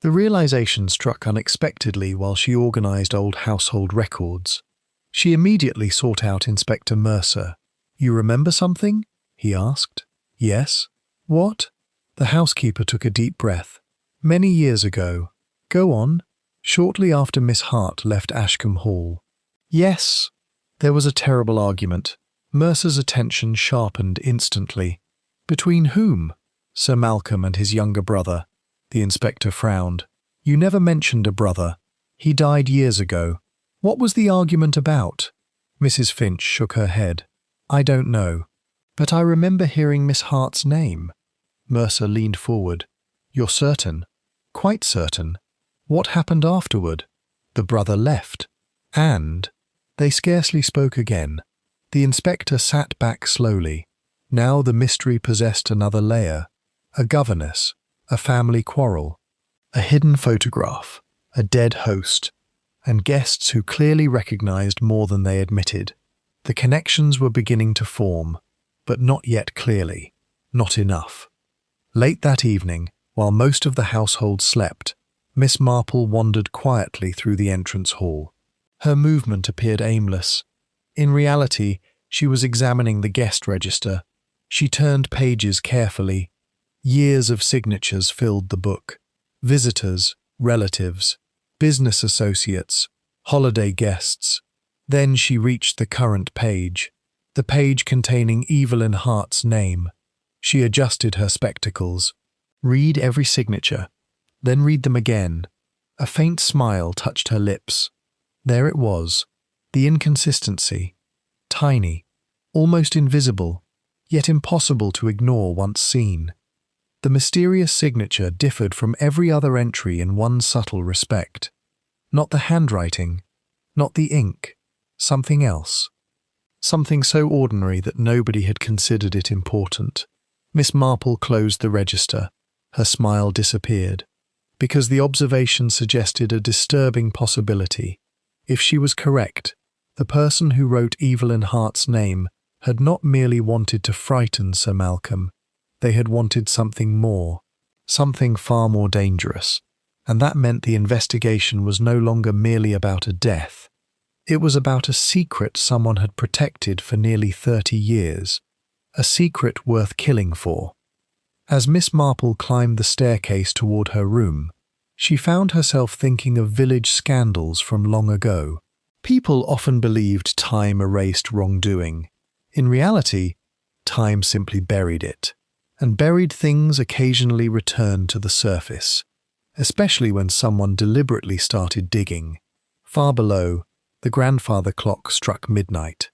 The realization struck unexpectedly while she organized old household records. She immediately sought out Inspector Mercer. You remember something? He asked. Yes. What? The housekeeper took a deep breath. Many years ago. Go on. Shortly after Miss Hart left Ashcombe Hall. Yes. There was a terrible argument. Mercer's attention sharpened instantly. Between whom? Sir Malcolm and his younger brother. The inspector frowned. You never mentioned a brother. He died years ago. What was the argument about? Mrs. Finch shook her head. I don't know. But I remember hearing Miss Hart's name. Mercer leaned forward. You're certain? Quite certain. What happened afterward? The brother left. And they scarcely spoke again. The inspector sat back slowly. Now the mystery possessed another layer. A governess, a family quarrel, a hidden photograph, a dead host, and guests who clearly recognized more than they admitted. The connections were beginning to form, but not yet clearly, not enough. Late that evening, while most of the household slept, Miss Marple wandered quietly through the entrance hall. Her movement appeared aimless. In reality, she was examining the guest register. She turned pages carefully. Years of signatures filled the book. Visitors, relatives, business associates, holiday guests. Then she reached the current page, the page containing Evelyn Hart's name. She adjusted her spectacles. Read every signature, then read them again. A faint smile touched her lips. There it was, the inconsistency. Tiny, almost invisible, yet impossible to ignore once seen. The mysterious signature differed from every other entry in one subtle respect. Not the handwriting, not the ink, something else. Something so ordinary that nobody had considered it important. Miss Marple closed the register. Her smile disappeared, because the observation suggested a disturbing possibility. If she was correct, the person who wrote Evelyn Hart's name had not merely wanted to frighten Sir Malcolm, they had wanted something more, something far more dangerous, and that meant the investigation was no longer merely about a death. It was about a secret someone had protected for nearly 30 years, a secret worth killing for. As Miss Marple climbed the staircase toward her room, she found herself thinking of village scandals from long ago. People often believed time erased wrongdoing. In reality, time simply buried it, and buried things occasionally returned to the surface, especially when someone deliberately started digging. Far below, the grandfather clock struck midnight.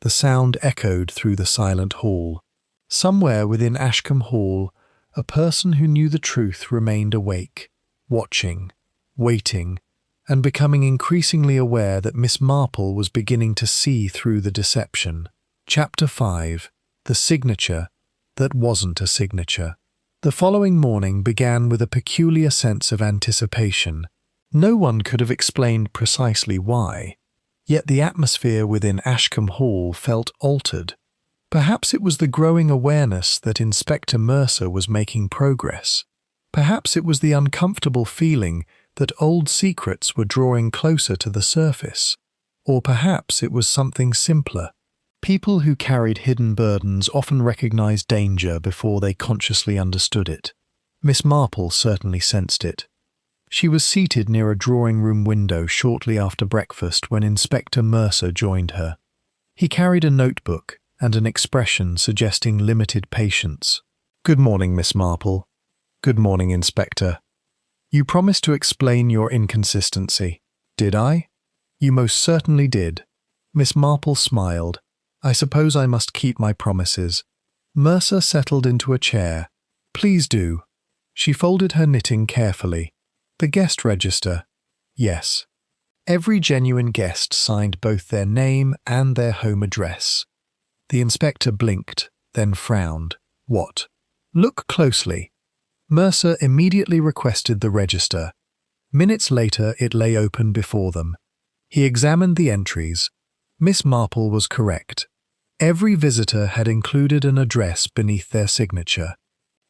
The sound echoed through the silent hall. Somewhere within Ashcombe Hall, a person who knew the truth remained awake, watching, waiting, and becoming increasingly aware that Miss Marple was beginning to see through the deception. Chapter 5. The Signature That Wasn't a Signature. The following morning began with a peculiar sense of anticipation. No one could have explained precisely why, yet the atmosphere within Ashcombe Hall felt altered. Perhaps it was the growing awareness that Inspector Mercer was making progress. Perhaps it was the uncomfortable feeling that old secrets were drawing closer to the surface. Or perhaps it was something simpler. People who carried hidden burdens often recognized danger before they consciously understood it. Miss Marple certainly sensed it. She was seated near a drawing-room window shortly after breakfast when Inspector Mercer joined her. He carried a notebook and an expression suggesting limited patience. "Good morning, Miss Marple." "Good morning, Inspector." "You promised to explain your inconsistency." "Did I?" "You most certainly did." Miss Marple smiled. "I suppose I must keep my promises." Mercer settled into a chair. "Please do." She folded her knitting carefully. "The guest register." "Yes." Every genuine guest signed both their name and their home address. The inspector blinked, then frowned. "What?" "Look closely." Mercer immediately requested the register. Minutes later, it lay open before them. He examined the entries. Miss Marple was correct. Every visitor had included an address beneath their signature.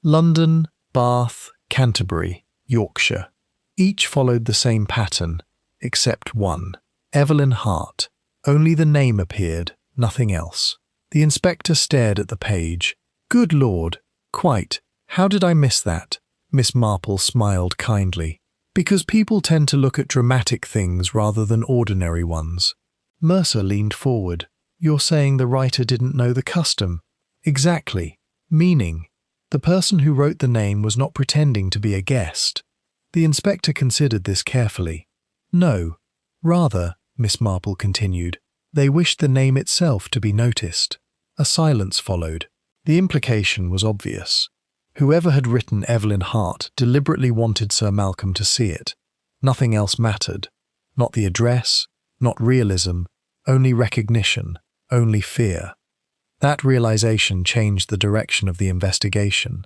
London, Bath, Canterbury, Yorkshire. Each followed the same pattern, except one. Evelyn Hart. Only the name appeared, nothing else. The inspector stared at the page. "Good Lord, quite. How did I miss that?" Miss Marple smiled kindly. "Because people tend to look at dramatic things rather than ordinary ones." Mercer leaned forward. "You're saying the writer didn't know the custom?" "Exactly. Meaning, the person who wrote the name was not pretending to be a guest." The inspector considered this carefully. "No. Rather," Miss Marple continued, They wished the name itself to be noticed. A silence followed. The implication was obvious. Whoever had written Evelyn Hart deliberately wanted Sir Malcolm to see it. Nothing else mattered. Not the address, not realism, only recognition, only fear. That realization changed the direction of the investigation.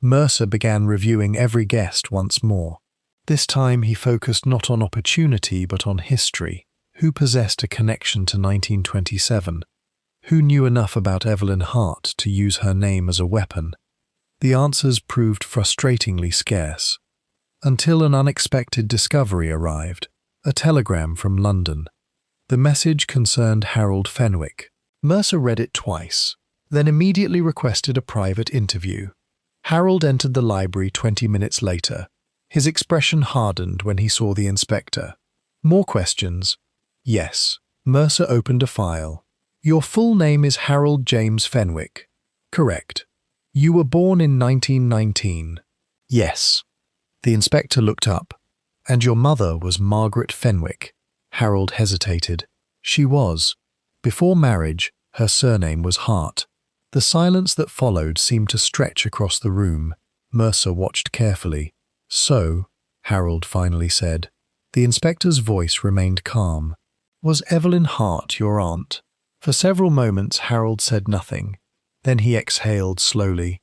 Mercer began reviewing every guest once more. This time he focused not on opportunity but on history. Who possessed a connection to 1927? Who knew enough about Evelyn Hart to use her name as a weapon? The answers proved frustratingly scarce. Until an unexpected discovery arrived. A telegram from London. The message concerned Harold Fenwick. Mercer read it twice, then immediately requested a private interview. Harold entered the library 20 minutes later. His expression hardened when he saw the inspector. More questions? Yes. Mercer opened a file. Your full name is Harold James Fenwick. Correct. You were born in 1919. Yes. The inspector looked up. And your mother was Margaret Fenwick. Harold hesitated. She was. Before marriage, her surname was Hart. The silence that followed seemed to stretch across the room. Mercer watched carefully. So, Harold finally said. The inspector's voice remained calm. Was Evelyn Hart your aunt? For several moments Harold said nothing. Then he exhaled slowly.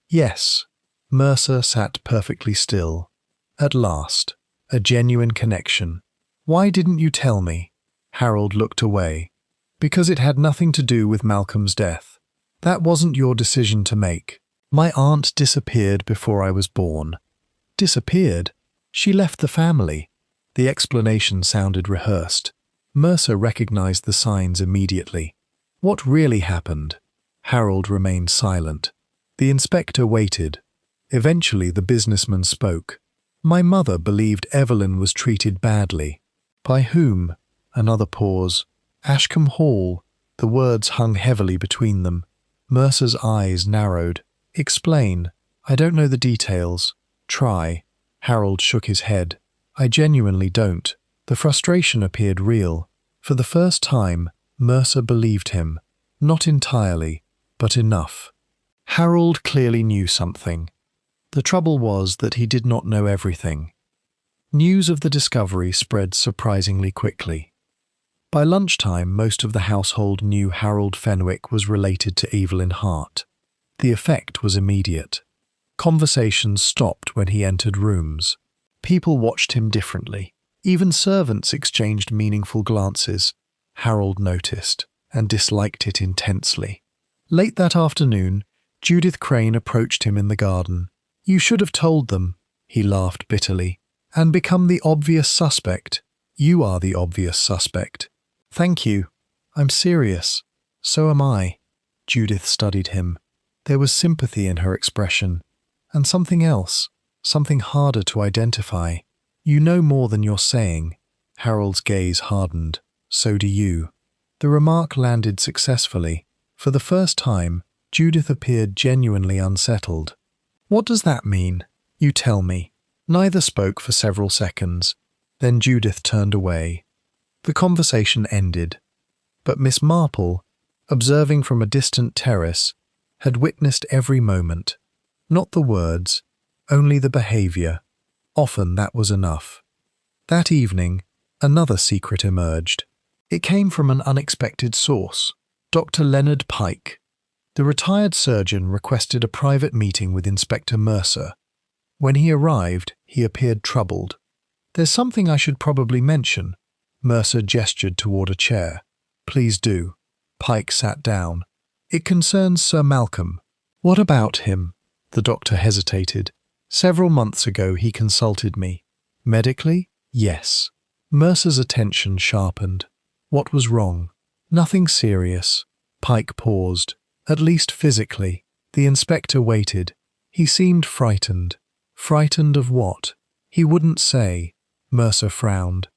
Yes. Mercer sat perfectly still. At last. A genuine connection. Why didn't you tell me? Harold looked away. Because it had nothing to do with Malcolm's death. That wasn't your decision to make. My aunt disappeared before I was born. Disappeared? She left the family. The explanation sounded rehearsed. Mercer recognized the signs immediately. What really happened? Harold remained silent. The inspector waited. Eventually the businessman spoke. My mother believed Evelyn was treated badly. By whom? Another pause. Ashcombe Hall. The words hung heavily between them. Mercer's eyes narrowed. Explain. I don't know the details. Try. Harold shook his head. I genuinely don't. The frustration appeared real. For the first time, Mercer believed him. Not entirely, but enough. Harold clearly knew something. The trouble was that he did not know everything. News of the discovery spread surprisingly quickly. By lunchtime, most of the household knew Harold Fenwick was related to Evelyn Hart. The effect was immediate. Conversations stopped when he entered rooms. People watched him differently. Even servants exchanged meaningful glances. Harold noticed, and disliked it intensely. Late that afternoon, Judith Crane approached him in the garden. You should have told them, he laughed bitterly, and become the obvious suspect. You are the obvious suspect. Thank you. I'm serious. So am I. Judith studied him. There was sympathy in her expression. And something else, something harder to identify. You know more than you're saying. Harold's gaze hardened. So do you. The remark landed successfully. For the first time, Judith appeared genuinely unsettled. What does that mean? You tell me. Neither spoke for several seconds. Then Judith turned away. The conversation ended. But Miss Marple, observing from a distant terrace, had witnessed every moment. Not the words, only the behaviour. Often that was enough. That evening, another secret emerged. It came from an unexpected source. Dr. Leonard Pike. The retired surgeon requested a private meeting with Inspector Mercer. When he arrived, he appeared troubled. There's something I should probably mention. Mercer gestured toward a chair. Please do. Pike sat down. It concerns Sir Malcolm. What about him? The doctor hesitated. Several months ago he consulted me. Medically? Yes. Mercer's attention sharpened. What was wrong? Nothing serious. Pike paused. At least physically. The inspector waited. He seemed frightened. Frightened of what? He wouldn't say. Mercer frowned.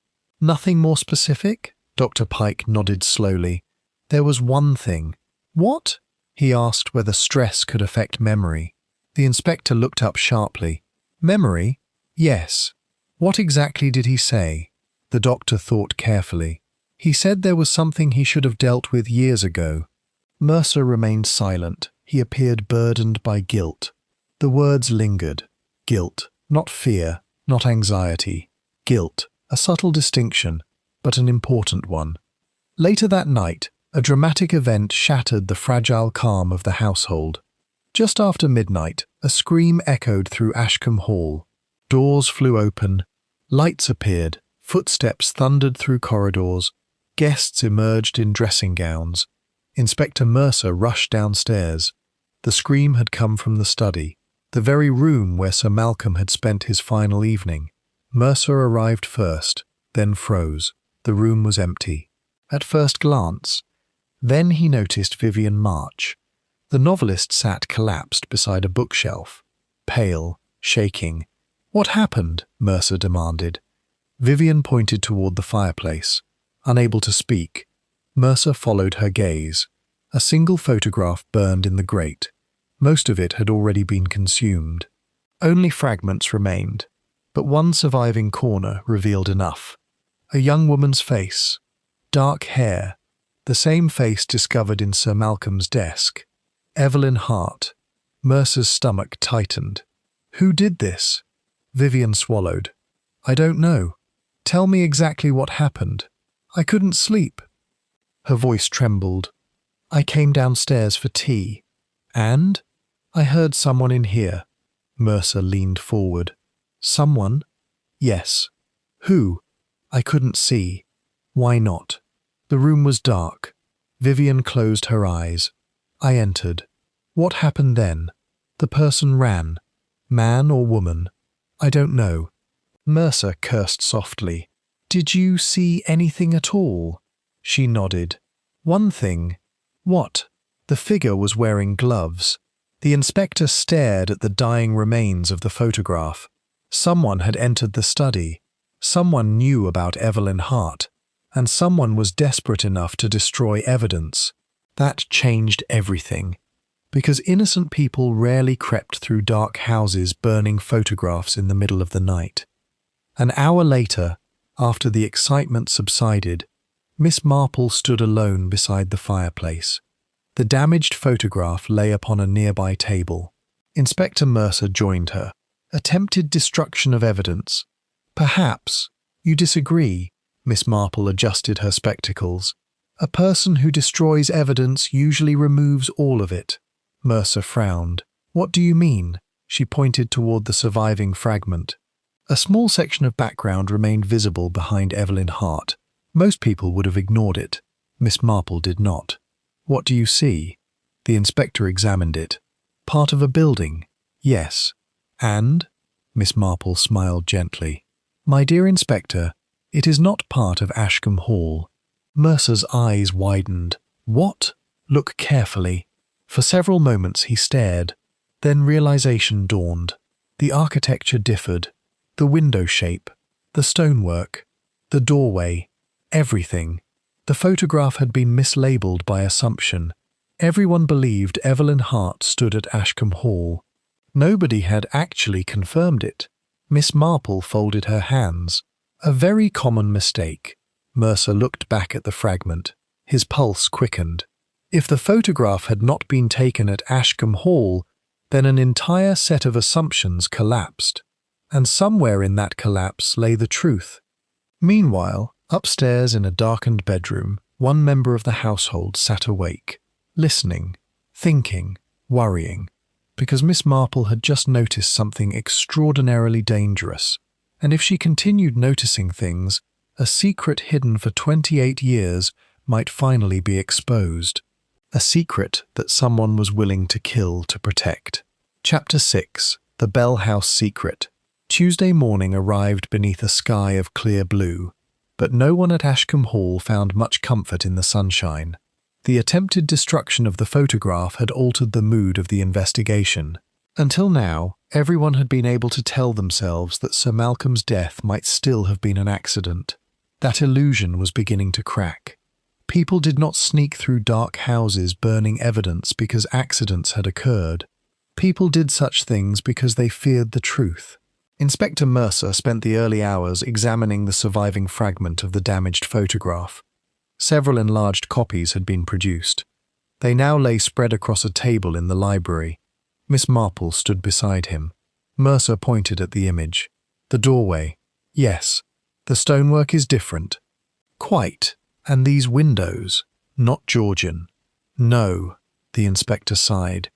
Nothing more specific? Dr. Pike nodded slowly. There was one thing. What? He asked whether stress could affect memory. The inspector looked up sharply. Memory? Yes. What exactly did he say? The doctor thought carefully. He said there was something he should have dealt with years ago. Mercer remained silent. He appeared burdened by guilt. The words lingered. Guilt, not fear, not anxiety. Guilt, a subtle distinction, but an important one. Later that night, a dramatic event shattered the fragile calm of the household. Just after midnight, a scream echoed through Ashcombe Hall. Doors flew open, lights appeared, footsteps thundered through corridors, guests emerged in dressing gowns. Inspector Mercer rushed downstairs. The scream had come from the study, the very room where Sir Malcolm had spent his final evening. Mercer arrived first, then froze. The room was empty. At first glance, then he noticed Vivian March. The novelist sat collapsed beside a bookshelf, pale, shaking. "What happened?" Mercer demanded. Vivian pointed toward the fireplace. Unable to speak, Mercer followed her gaze. A single photograph burned in the grate. Most of it had already been consumed. Only fragments remained, but one surviving corner revealed enough. A young woman's face, dark hair, the same face discovered in Sir Malcolm's desk. Evelyn Hart. Mercer's stomach tightened. "Who did this?" Vivian swallowed. "I don't know. Tell me exactly what happened. I couldn't sleep." Her voice trembled. "I came downstairs for tea. And? I heard someone in here." Mercer leaned forward. "Someone?" "Yes." "Who?" "I couldn't see." "Why not?" The room was dark. Vivian closed her eyes. I entered. "What happened then?" "The person ran. Man or woman?" "I don't know." Mercer cursed softly. "Did you see anything at all?" She nodded. "One thing." "What?" The figure was wearing gloves. The inspector stared at the dying remains of the photograph. Someone had entered the study. Someone knew about Evelyn Hart. And someone was desperate enough to destroy evidence. That changed everything. Because innocent people rarely crept through dark houses burning photographs in the middle of the night. An hour later, after the excitement subsided, Miss Marple stood alone beside the fireplace. The damaged photograph lay upon a nearby table. Inspector Mercer joined her. Attempted destruction of evidence. "Perhaps. You disagree." Miss Marple adjusted her spectacles. "A person who destroys evidence usually removes all of it." Mercer frowned. "What do you mean?" She pointed toward the surviving fragment. A small section of background remained visible behind Evelyn Hart. Most people would have ignored it. Miss Marple did not. "What do you see?" The inspector examined it. "Part of a building." "Yes." "And?" Miss Marple smiled gently. "My dear inspector, it is not part of Ashcombe Hall." Mercer's eyes widened. "What?" "Look carefully." For several moments he stared. Then realization dawned. The architecture differed. The window shape, the stonework, the doorway, everything. The photograph had been mislabeled by assumption. Everyone believed Evelyn Hart stood at Ashcombe Hall. Nobody had actually confirmed it. Miss Marple folded her hands. A very common mistake. Mercer looked back at the fragment. His pulse quickened. If the photograph had not been taken at Ashcombe Hall, then an entire set of assumptions collapsed. And somewhere in that collapse lay the truth. Meanwhile, upstairs in a darkened bedroom, one member of the household sat awake, listening, thinking, worrying, because Miss Marple had just noticed something extraordinarily dangerous. And if she continued noticing things, a secret hidden for 28 years might finally be exposed. A secret that someone was willing to kill to protect. Chapter 6. The Bell House Secret. Tuesday morning arrived beneath a sky of clear blue, but no one at Ashcombe Hall found much comfort in the sunshine. The attempted destruction of the photograph had altered the mood of the investigation. Until now, everyone had been able to tell themselves that Sir Malcolm's death might still have been an accident. That illusion was beginning to crack. People did not sneak through dark houses burning evidence because accidents had occurred. People did such things because they feared the truth. Inspector Mercer spent the early hours examining the surviving fragment of the damaged photograph. Several enlarged copies had been produced. They now lay spread across a table in the library. Miss Marple stood beside him. Mercer pointed at the image. The doorway. Yes. The stonework is different. Quite. And these windows. Not Georgian. No, the inspector sighed.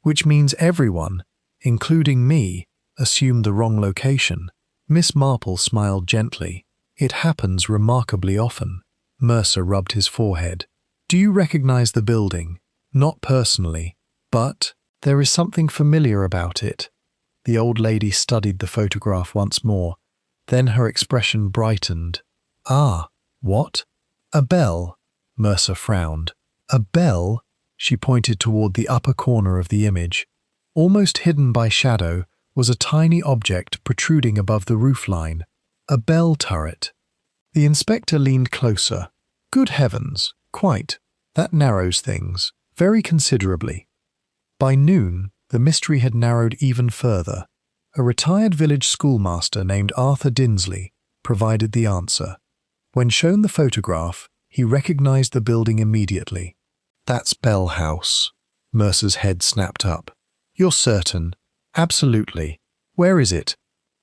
Which means everyone, including me, assumed the wrong location. Miss Marple smiled gently. It happens remarkably often. Mercer rubbed his forehead. Do you recognize the building? Not personally, but there is something familiar about it. The old lady studied the photograph once more. Then her expression brightened. Ah, what? A bell. Mercer frowned. A bell? She pointed toward the upper corner of the image. Almost hidden by shadow was a tiny object protruding above the roofline. A bell turret. The inspector leaned closer. Good heavens, quite. That narrows things, very considerably. By noon, the mystery had narrowed even further. A retired village schoolmaster named Arthur Dinsley provided the answer. When shown the photograph, he recognized the building immediately. That's Bell House. Mercer's head snapped up. You're certain? Absolutely. Where is it?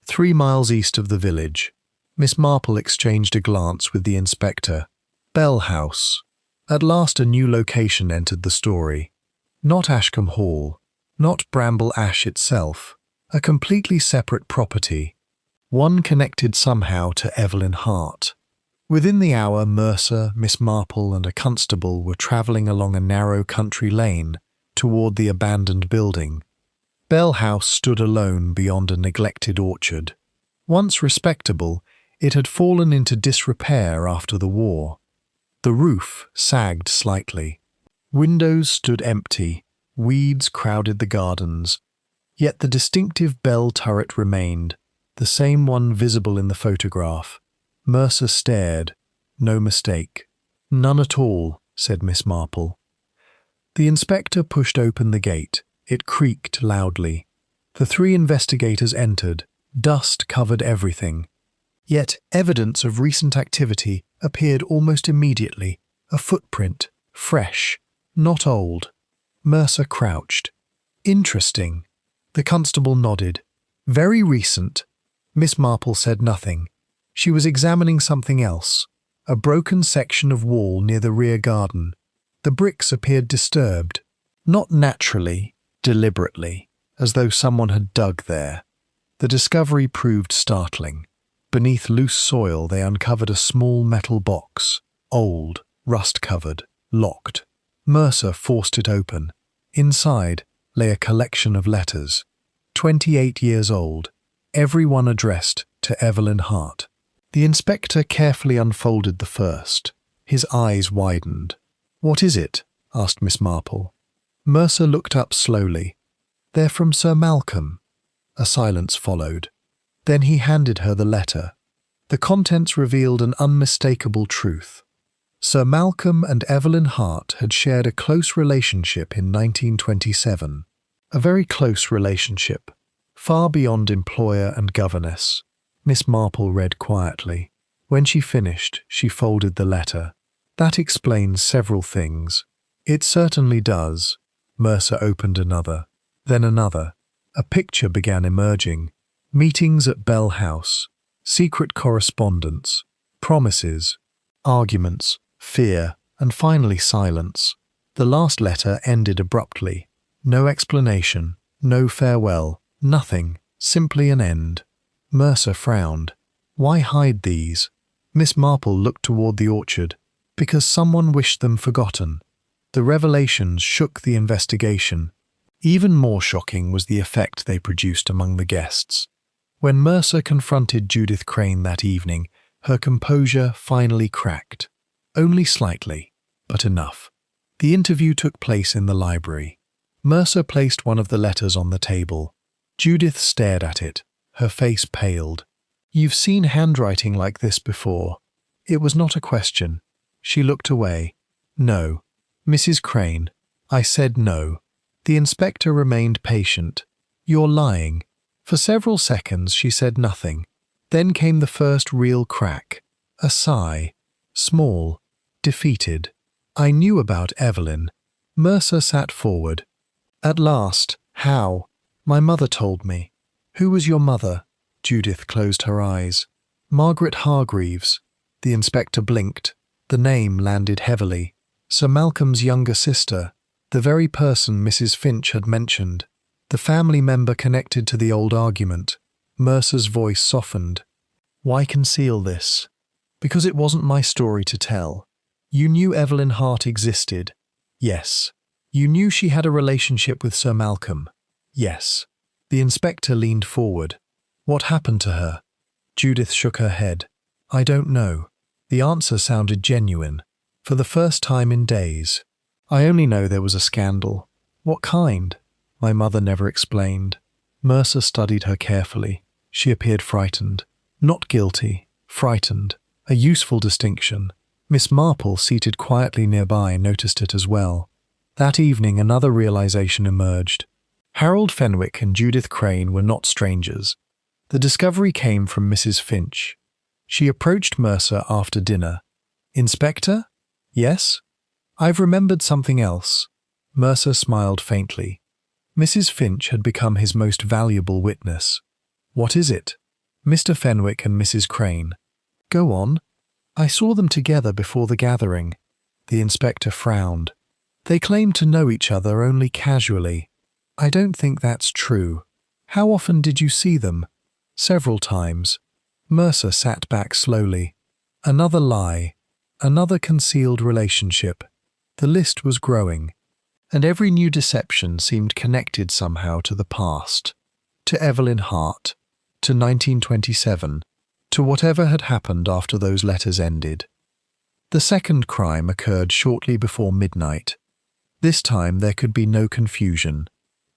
3 miles east of the village. Miss Marple exchanged a glance with the inspector. Bell House. At last a new location entered the story. Not Ashcombe Hall, not Bramble Ash itself, a completely separate property, one connected somehow to Evelyn Hart. Within the hour, Mercer, Miss Marple and a constable were travelling along a narrow country lane toward the abandoned building. Bell House stood alone beyond a neglected orchard. Once respectable, it had fallen into disrepair after the war. The roof sagged slightly. Windows stood empty, weeds crowded the gardens. Yet the distinctive bell turret remained, the same one visible in the photograph. Mercer stared. No mistake. None at all, said Miss Marple. The inspector pushed open the gate. It creaked loudly. The 3 investigators entered. Dust covered everything. Yet evidence of recent activity appeared almost immediately. A footprint, fresh, not old. Mercer crouched. Interesting. The constable nodded. Very recent. Miss Marple said nothing. She was examining something else. A broken section of wall near the rear garden. The bricks appeared disturbed. Not naturally, deliberately, as though someone had dug there. The discovery proved startling. Beneath loose soil they uncovered a small metal box. Old, rust-covered, locked. Mercer forced it open. Inside lay a collection of letters. 28 years old, every one addressed to Evelyn Hart. The inspector carefully unfolded the first. His eyes widened. What is it? Asked Miss Marple. Mercer looked up slowly. They're from Sir Malcolm. A silence followed. Then he handed her the letter. The contents revealed an unmistakable truth. Sir Malcolm and Evelyn Hart had shared a close relationship in 1927. A very close relationship, far beyond employer and governess. Miss Marple read quietly. When she finished, she folded the letter. That explains several things. It certainly does. Mercer opened another, then another. A picture began emerging. Meetings at Bell House, secret correspondence, promises, arguments, fear, and finally silence. The last letter ended abruptly. No explanation, no farewell, nothing, simply an end. Mercer frowned. Why hide these? Miss Marple looked toward the orchard. Because someone wished them forgotten. The revelations shook the investigation. Even more shocking was the effect they produced among the guests. When Mercer confronted Judith Crane that evening, her composure finally cracked. Only slightly, but enough. The interview took place in the library. Mercer placed one of the letters on the table. Judith stared at it. Her face paled. You've seen handwriting like this before. It was not a question. She looked away. No. Mrs. Crane. I said no. The inspector remained patient. You're lying. For several seconds she said nothing. Then came the first real crack. A sigh. Small, defeated. I knew about Evelyn. Mercer sat forward. At last. How? My mother told me. Who was your mother? Judith closed her eyes. Margaret Hargreaves. The inspector blinked. The name landed heavily. Sir Malcolm's younger sister, the very person Mrs. Finch had mentioned. The family member connected to the old argument. Mercer's voice softened. Why conceal this? Because it wasn't my story to tell. You knew Evelyn Hart existed. Yes. You knew she had a relationship with Sir Malcolm. Yes. The inspector leaned forward. What happened to her? Judith shook her head. I don't know. The answer sounded genuine. For the first time in days. I only know there was a scandal. What kind? My mother never explained. Mercer studied her carefully. She appeared frightened. Not guilty. Frightened. A useful distinction. Miss Marple, seated quietly nearby, noticed it as well. That evening another realization emerged. Harold Fenwick and Judith Crane were not strangers. The discovery came from Mrs. Finch. She approached Mercer after dinner. Inspector? Yes? I've remembered something else. Mercer smiled faintly. Mrs. Finch had become his most valuable witness. What is it? Mr. Fenwick and Mrs. Crane. Go on. I saw them together before the gathering. The inspector frowned. They claimed to know each other only casually. I don't think that's true. How often did you see them? Several times. Mercer sat back slowly. Another lie. Another concealed relationship. The list was growing. And every new deception seemed connected somehow to the past. To Evelyn Hart. To 1927. To whatever had happened after those letters ended. The second crime occurred shortly before midnight. This time there could be no confusion.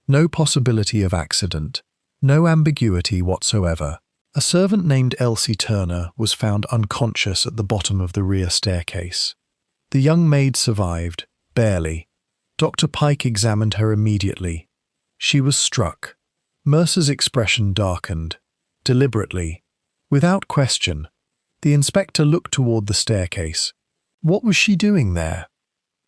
No possibility of accident. No ambiguity whatsoever. A servant named Elsie Turner was found unconscious at the bottom of the rear staircase. The young maid survived, barely. Dr. Pike examined her immediately. She was struck. Mercer's expression darkened. Deliberately. Without question. The inspector looked toward the staircase. What was she doing there?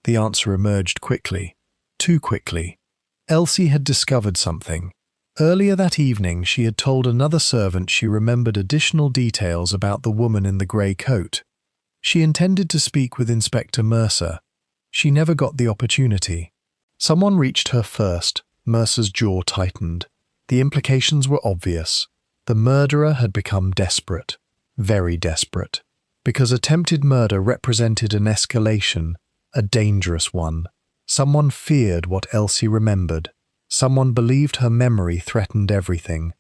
The answer emerged quickly. Too quickly. Elsie had discovered something. Earlier that evening she had told another servant she remembered additional details about the woman in the grey coat. She intended to speak with Inspector Mercer. She never got the opportunity. Someone reached her first. Mercer's jaw tightened. The implications were obvious. The murderer had become desperate. Very desperate. Because attempted murder represented an escalation, a dangerous one. Someone feared what Elsie remembered. Someone believed her memory threatened everything.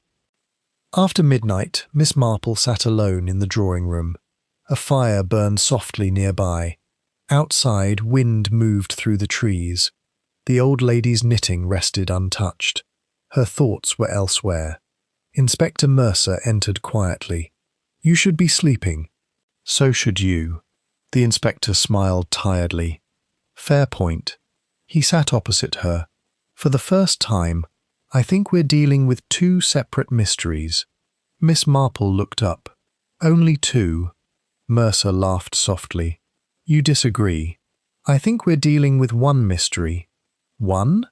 After midnight, Miss Marple sat alone in the drawing room. A fire burned softly nearby. Outside, wind moved through the trees. The old lady's knitting rested untouched. Her thoughts were elsewhere. Inspector Mercer entered quietly. You should be sleeping. So should you. The inspector smiled tiredly. Fair point. He sat opposite her. For the first time, I think we're dealing with two separate mysteries. Miss Marple looked up. Only two. Mercer laughed softly. You disagree. I think we're dealing with one mystery. One?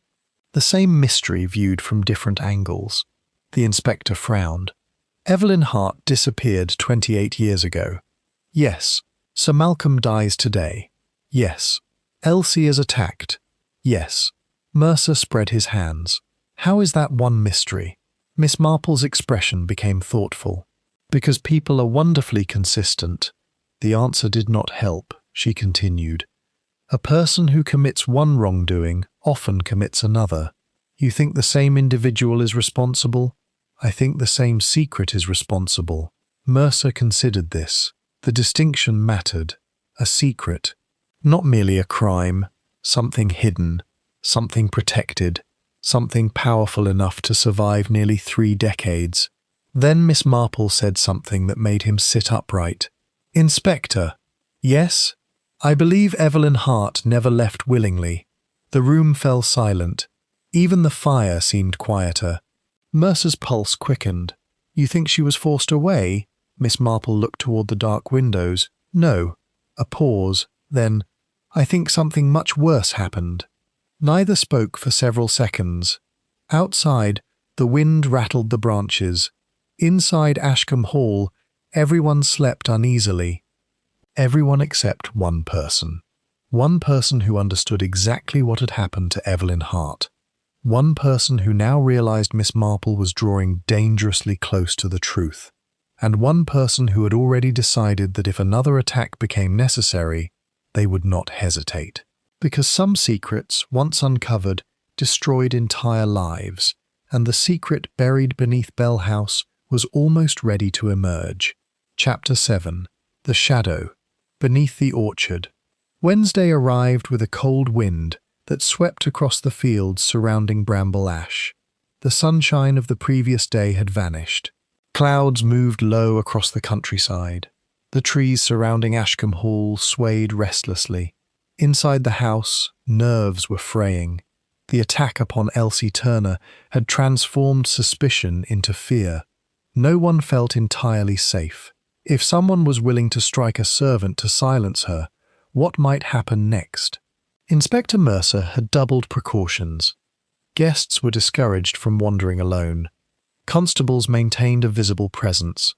The same mystery viewed from different angles. The inspector frowned. Evelyn Hart disappeared 28 years ago. Yes. Sir Malcolm dies today. Yes. Elsie is attacked. Yes. Mercer spread his hands. How is that one mystery? Miss Marple's expression became thoughtful. Because people are wonderfully consistent. The answer did not help, she continued. A person who commits one wrongdoing often commits another. You think the same individual is responsible? I think the same secret is responsible. Mercer considered this. The distinction mattered. A secret. Not merely a crime. Something hidden. Something protected. Something powerful enough to survive nearly 3 decades. Then Miss Marple said something that made him sit upright. Inspector. Yes? I believe Evelyn Hart never left willingly. The room fell silent. Even the fire seemed quieter. Mercer's pulse quickened. You think she was forced away? Miss Marple looked toward the dark windows. No. A pause. Then, "I think something much worse happened." Neither spoke for several seconds. Outside, the wind rattled the branches. Inside Ashcombe Hall, everyone slept uneasily. Everyone except one person. One person who understood exactly what had happened to Evelyn Hart. One person who now realized Miss Marple was drawing dangerously close to the truth. And one person who had already decided that if another attack became necessary, they would not hesitate. Because some secrets, once uncovered, destroyed entire lives, and the secret buried beneath Bell House was almost ready to emerge. Chapter 7. The Shadow. Beneath the Orchard. Wednesday arrived with a cold wind that swept across the fields surrounding Bramble Ash. The sunshine of the previous day had vanished. Clouds moved low across the countryside. The trees surrounding Ashcombe Hall swayed restlessly. Inside the house, nerves were fraying. The attack upon Elsie Turner had transformed suspicion into fear. No one felt entirely safe. If someone was willing to strike a servant to silence her, what might happen next? Inspector Mercer had doubled precautions. Guests were discouraged from wandering alone. Constables maintained a visible presence.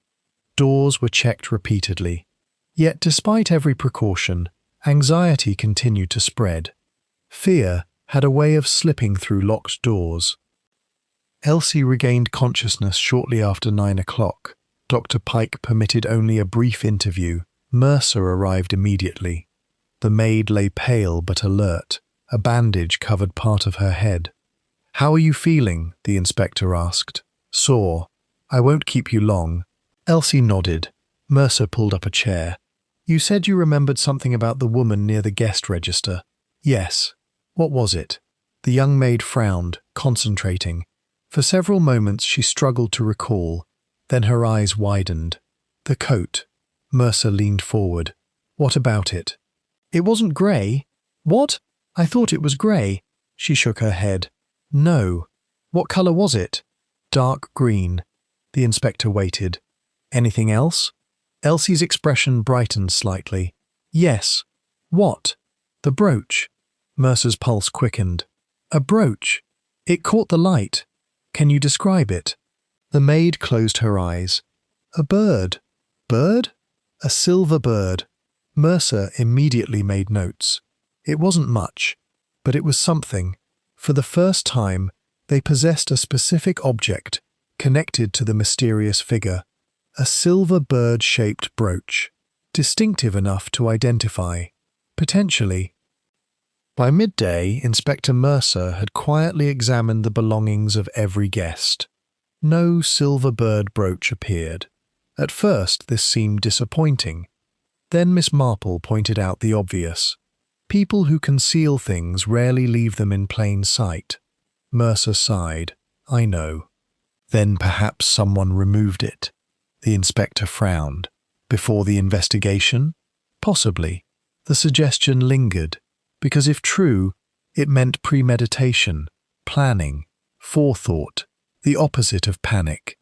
Doors were checked repeatedly. Yet despite every precaution, anxiety continued to spread. Fear had a way of slipping through locked doors. Elsie regained consciousness shortly after 9 o'clock. Dr. Pike permitted only a brief interview. Mercer arrived immediately. The maid lay pale but alert. A bandage covered part of her head. "How are you feeling?" the inspector asked. "Sore. I won't keep you long." Elsie nodded. Mercer pulled up a chair. "You said you remembered something about the woman near the guest register." "Yes. What was it?" The young maid frowned, concentrating. For several moments she struggled to recall. Then her eyes widened. "The coat." Mercer leaned forward. "What about it?" "It wasn't grey." "What? I thought it was grey." She shook her head. "No. What colour was it?" "Dark green." The inspector waited. "Anything else?" Elsie's expression brightened slightly. "Yes." "What?" "The brooch." Mercer's pulse quickened. "A brooch? It caught the light. Can you describe it?" The maid closed her eyes. "A bird." "Bird?" "A silver bird." Mercer immediately made notes. It wasn't much, but it was something. For the first time, they possessed a specific object connected to the mysterious figure. A silver bird-shaped brooch, distinctive enough to identify. Potentially. By midday, Inspector Mercer had quietly examined the belongings of every guest. No silver bird brooch appeared. At first, this seemed disappointing. Then Miss Marple pointed out the obvious. People who conceal things rarely leave them in plain sight. Mercer sighed. "I know." "Then perhaps someone removed it." The inspector frowned. "Before the investigation?" "Possibly." The suggestion lingered, because if true, it meant premeditation, planning, forethought, the opposite of panic.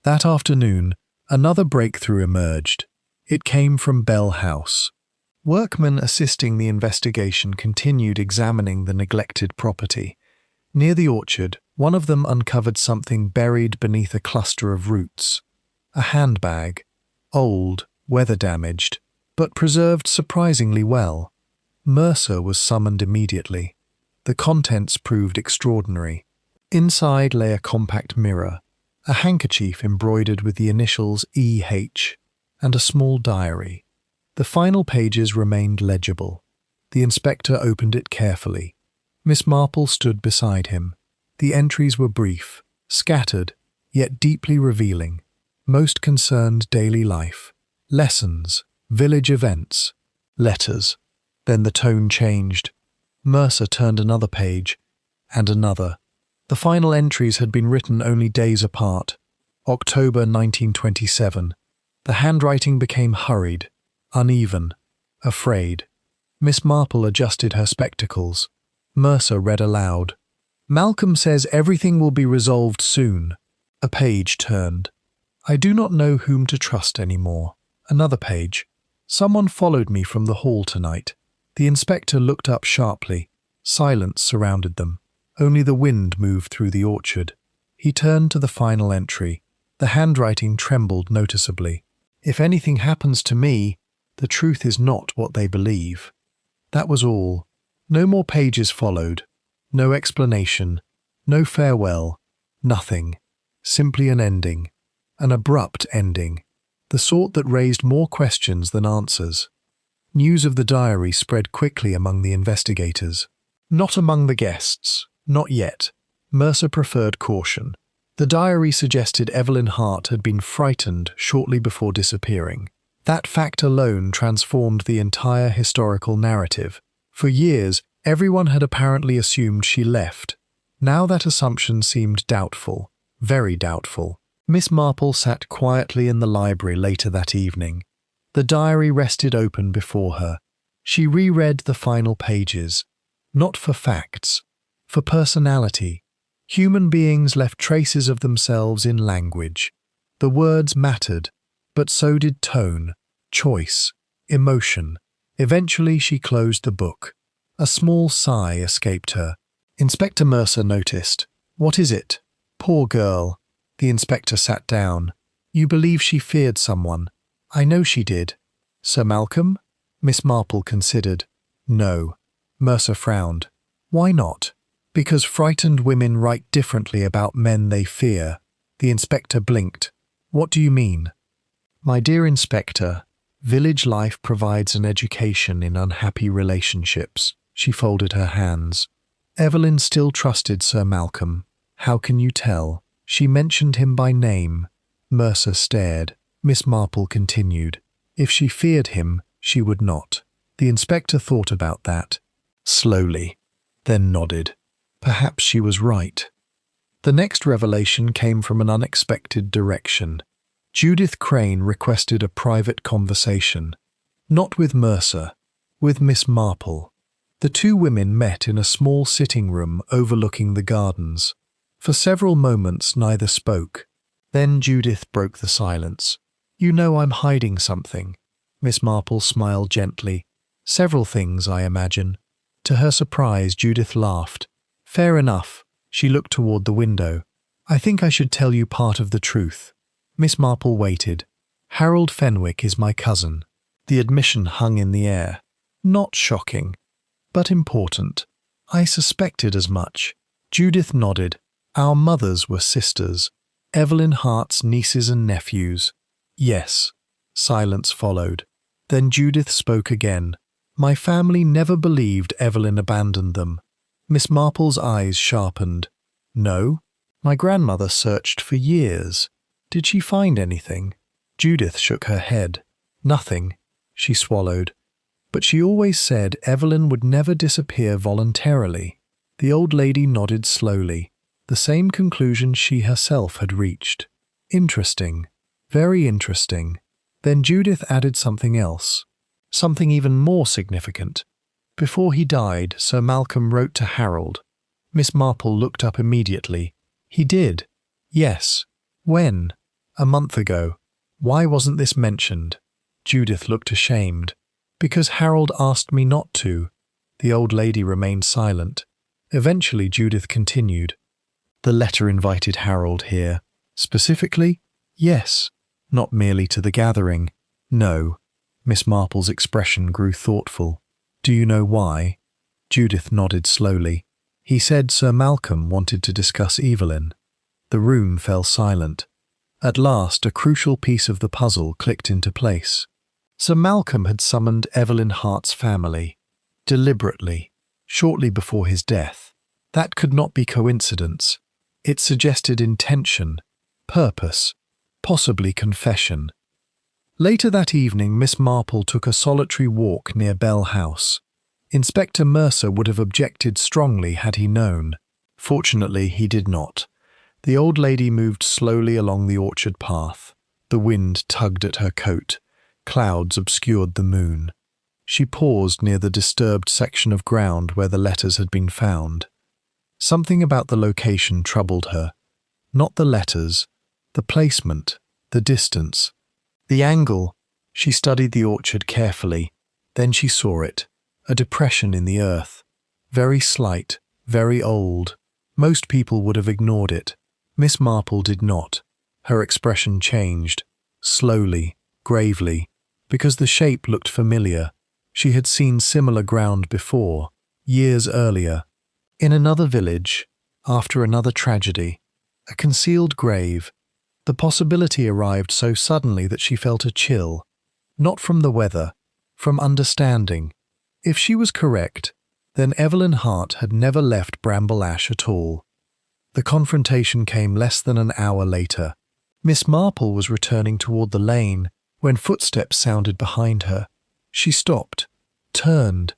That afternoon, another breakthrough emerged. It came from Bell House. Workmen assisting the investigation continued examining the neglected property. Near the orchard, one of them uncovered something buried beneath a cluster of roots. A handbag, old, weather-damaged, but preserved surprisingly well. Mercer was summoned immediately. The contents proved extraordinary. Inside lay a compact mirror, a handkerchief embroidered with the initials E.H., and a small diary. The final pages remained legible. The inspector opened it carefully. Miss Marple stood beside him. The entries were brief, scattered, yet deeply revealing. Most concerned daily life. Lessons, village events, letters. Then the tone changed. Mercer turned another page, and another. The final entries had been written only days apart. October 1927. The handwriting became hurried, uneven, afraid. Miss Marple adjusted her spectacles. Mercer read aloud. "Malcolm says everything will be resolved soon." A page turned. "I do not know whom to trust anymore." Another page. Someone followed me from the hall tonight. The inspector looked up sharply. Silence surrounded them. Only the wind moved through the orchard. He turned to the final entry. The handwriting trembled noticeably. If anything happens to me, the truth is not what they believe. That was all. No more pages followed. No explanation. No farewell. Nothing. Simply an ending. An abrupt ending. The sort that raised more questions than answers. News of the diary spread quickly among the investigators. Not among the guests. Not yet. Mercer preferred caution. The diary suggested Evelyn Hart had been frightened shortly before disappearing. That fact alone transformed the entire historical narrative. For years, everyone had apparently assumed she left. Now that assumption seemed doubtful. Very doubtful. Miss Marple sat quietly in the library later that evening. The diary rested open before her. She reread the final pages. Not for facts. For personality. Human beings left traces of themselves in language. The words mattered, but so did tone, choice, emotion. Eventually she closed the book. A small sigh escaped her. Inspector Mercer noticed. "What is it?" "Poor girl." The inspector sat down. "You believe she feared someone?" "I know she did." "Sir Malcolm?" Miss Marple considered. "No." Mercer frowned. "Why not?" "Because frightened women write differently about men they fear." The inspector blinked. "What do you mean?" "My dear inspector, village life provides an education in unhappy relationships." She folded her hands. "Evelyn still trusted Sir Malcolm. How can you tell? She mentioned him by name." Mercer stared. Miss Marple continued. "If she feared him, she would not." The inspector thought about that. Slowly. Then nodded. Perhaps she was right. The next revelation came from an unexpected direction. Judith Crane requested a private conversation. Not with Mercer, with Miss Marple. The two women met in a small sitting room overlooking the gardens. For several moments neither spoke. Then Judith broke the silence. "You know I'm hiding something." Miss Marple smiled gently. "Several things, I imagine." To her surprise, Judith laughed. "Fair enough." She looked toward the window. "I think I should tell you part of the truth." Miss Marple waited. "Harold Fenwick is my cousin." The admission hung in the air. Not shocking, but important. "I suspected as much." Judith nodded. "Our mothers were sisters. Evelyn Hart's nieces and nephews." "Yes." Silence followed. Then Judith spoke again. "My family never believed Evelyn abandoned them." Miss Marple's eyes sharpened. "No?" "My grandmother searched for years." "Did she find anything?" Judith shook her head. "Nothing." She swallowed. "But she always said Evelyn would never disappear voluntarily." The old lady nodded slowly. The same conclusion she herself had reached. "Interesting. Very interesting." Then Judith added something else. Something even more significant. "Before he died, Sir Malcolm wrote to Harold." Miss Marple looked up immediately. "He did?" "Yes." "When?" "A month ago." "Why wasn't this mentioned?" Judith looked ashamed. "Because Harold asked me not to." The old lady remained silent. Eventually Judith continued. "The letter invited Harold here." "Specifically?" "Yes." "Not merely to the gathering." "No." Miss Marple's expression grew thoughtful. "Do you know why?" Judith nodded slowly. "He said Sir Malcolm wanted to discuss Evelyn." The room fell silent. At last, a crucial piece of the puzzle clicked into place. Sir Malcolm had summoned Evelyn Hart's family. Deliberately. Shortly before his death. That could not be coincidence. It suggested intention, purpose, possibly confession. Later that evening, Miss Marple took a solitary walk near Bell House. Inspector Mercer would have objected strongly had he known. Fortunately, he did not. The old lady moved slowly along the orchard path. The wind tugged at her coat. Clouds obscured the moon. She paused near the disturbed section of ground where the letters had been found. Something about the location troubled her. Not the letters, the placement, the distance. The angle, She studied the orchard carefully. Then she saw it, a depression in the earth. Very slight, very old. Most people would have ignored it. Miss Marple did not. Her expression changed, slowly, gravely, because the shape looked familiar. She had seen similar ground before, years earlier. In another village, after another tragedy, a concealed grave. The possibility arrived so suddenly that she felt a chill, not from the weather, from understanding. If she was correct, then Evelyn Hart had never left Bramble Ash at all. The confrontation came less than an hour later. Miss Marple was returning toward the lane when footsteps sounded behind her. She stopped, turned.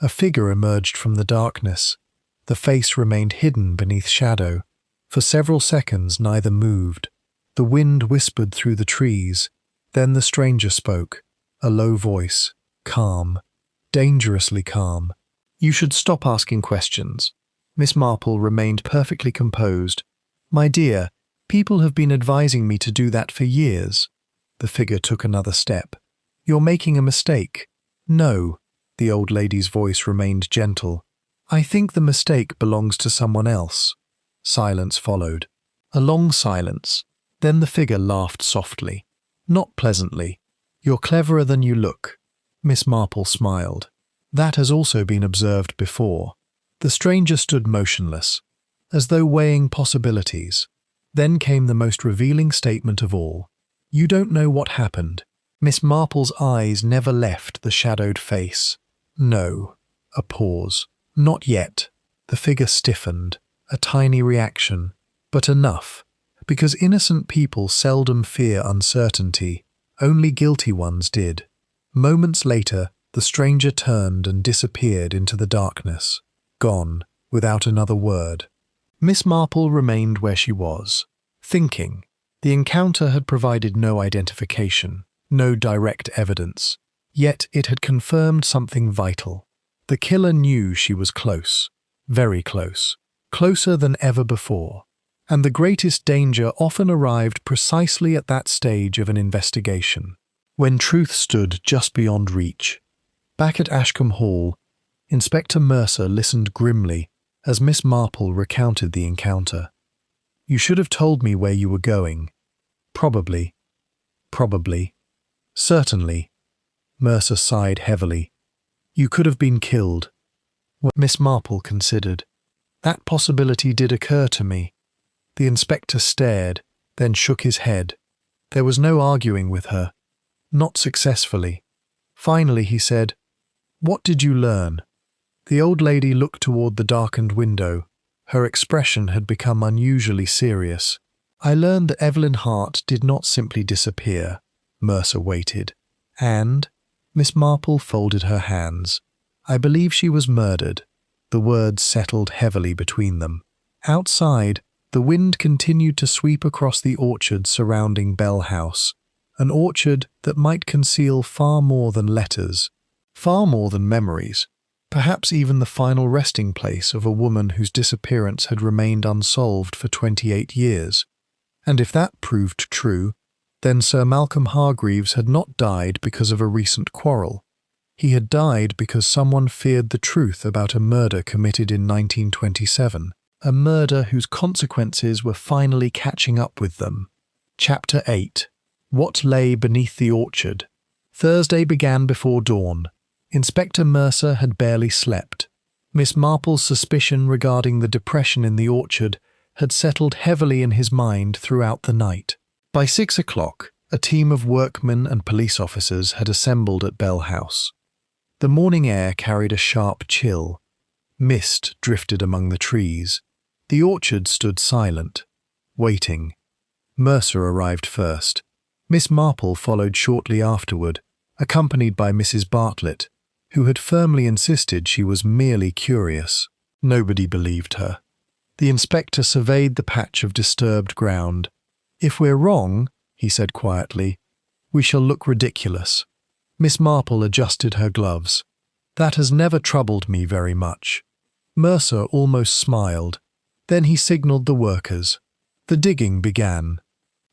A figure emerged from the darkness. The face remained hidden beneath shadow. For several seconds neither moved. The wind whispered through the trees. Then the stranger spoke, a low voice, calm, dangerously calm. "You should stop asking questions." Miss Marple remained perfectly composed. "My dear, people have been advising me to do that for years." The figure took another step. "You're making a mistake." "No," the old lady's voice remained gentle. "I think the mistake belongs to someone else." Silence followed. A long silence. Then the figure laughed softly, not pleasantly. "You're cleverer than you look." Miss Marple smiled. "That has also been observed before." The stranger stood motionless, as though weighing possibilities. Then came the most revealing statement of all. "You don't know what happened." Miss Marple's eyes never left the shadowed face. "No." A pause. "Not yet." The figure stiffened, a tiny reaction, but enough, because innocent people seldom fear uncertainty. Only guilty ones did. Moments later, the stranger turned and disappeared into the darkness, gone, without another word. Miss Marple remained where she was, thinking. The encounter had provided no identification, no direct evidence, yet it had confirmed something vital. The killer knew she was close, very close, closer than ever before, and the greatest danger often arrived precisely at that stage of an investigation, when truth stood just beyond reach. Back at Ashcombe Hall, Inspector Mercer listened grimly as Miss Marple recounted the encounter. "You should have told me where you were going." Probably. "Certainly." Mercer sighed heavily. "You could have been killed." Miss Marple considered. "That possibility did occur to me." The inspector stared, then shook his head. There was no arguing with her. Not successfully. Finally he said, "What did you learn?" The old lady looked toward the darkened window. Her expression had become unusually serious. "I learned that Evelyn Hart did not simply disappear." Mercer waited. "And?" Miss Marple folded her hands. "I believe she was murdered." The words settled heavily between them. Outside, the wind continued to sweep across the orchard surrounding Bell House, an orchard that might conceal far more than letters, far more than memories, perhaps even the final resting place of a woman whose disappearance had remained unsolved for 28 years. And if that proved true, then Sir Malcolm Hargreaves had not died because of a recent quarrel. He had died because someone feared the truth about a murder committed in 1927, a murder whose consequences were finally catching up with them. Chapter 8. What lay beneath the orchard? Thursday began before dawn. Inspector Mercer had barely slept. Miss Marple's suspicion regarding the depression in the orchard had settled heavily in his mind throughout the night. By 6 o'clock, a team of workmen and police officers had assembled at Bell House. The morning air carried a sharp chill. Mist drifted among the trees. The orchard stood silent, waiting. Mercer arrived first. Miss Marple followed shortly afterward, accompanied by Mrs. Bartlett, who had firmly insisted she was merely curious. Nobody believed her. The inspector surveyed the patch of disturbed ground. "If we're wrong," he said quietly, "we shall look ridiculous." Miss Marple adjusted her gloves. "That has never troubled me very much." Mercer almost smiled. Then he signalled the workers. The digging began.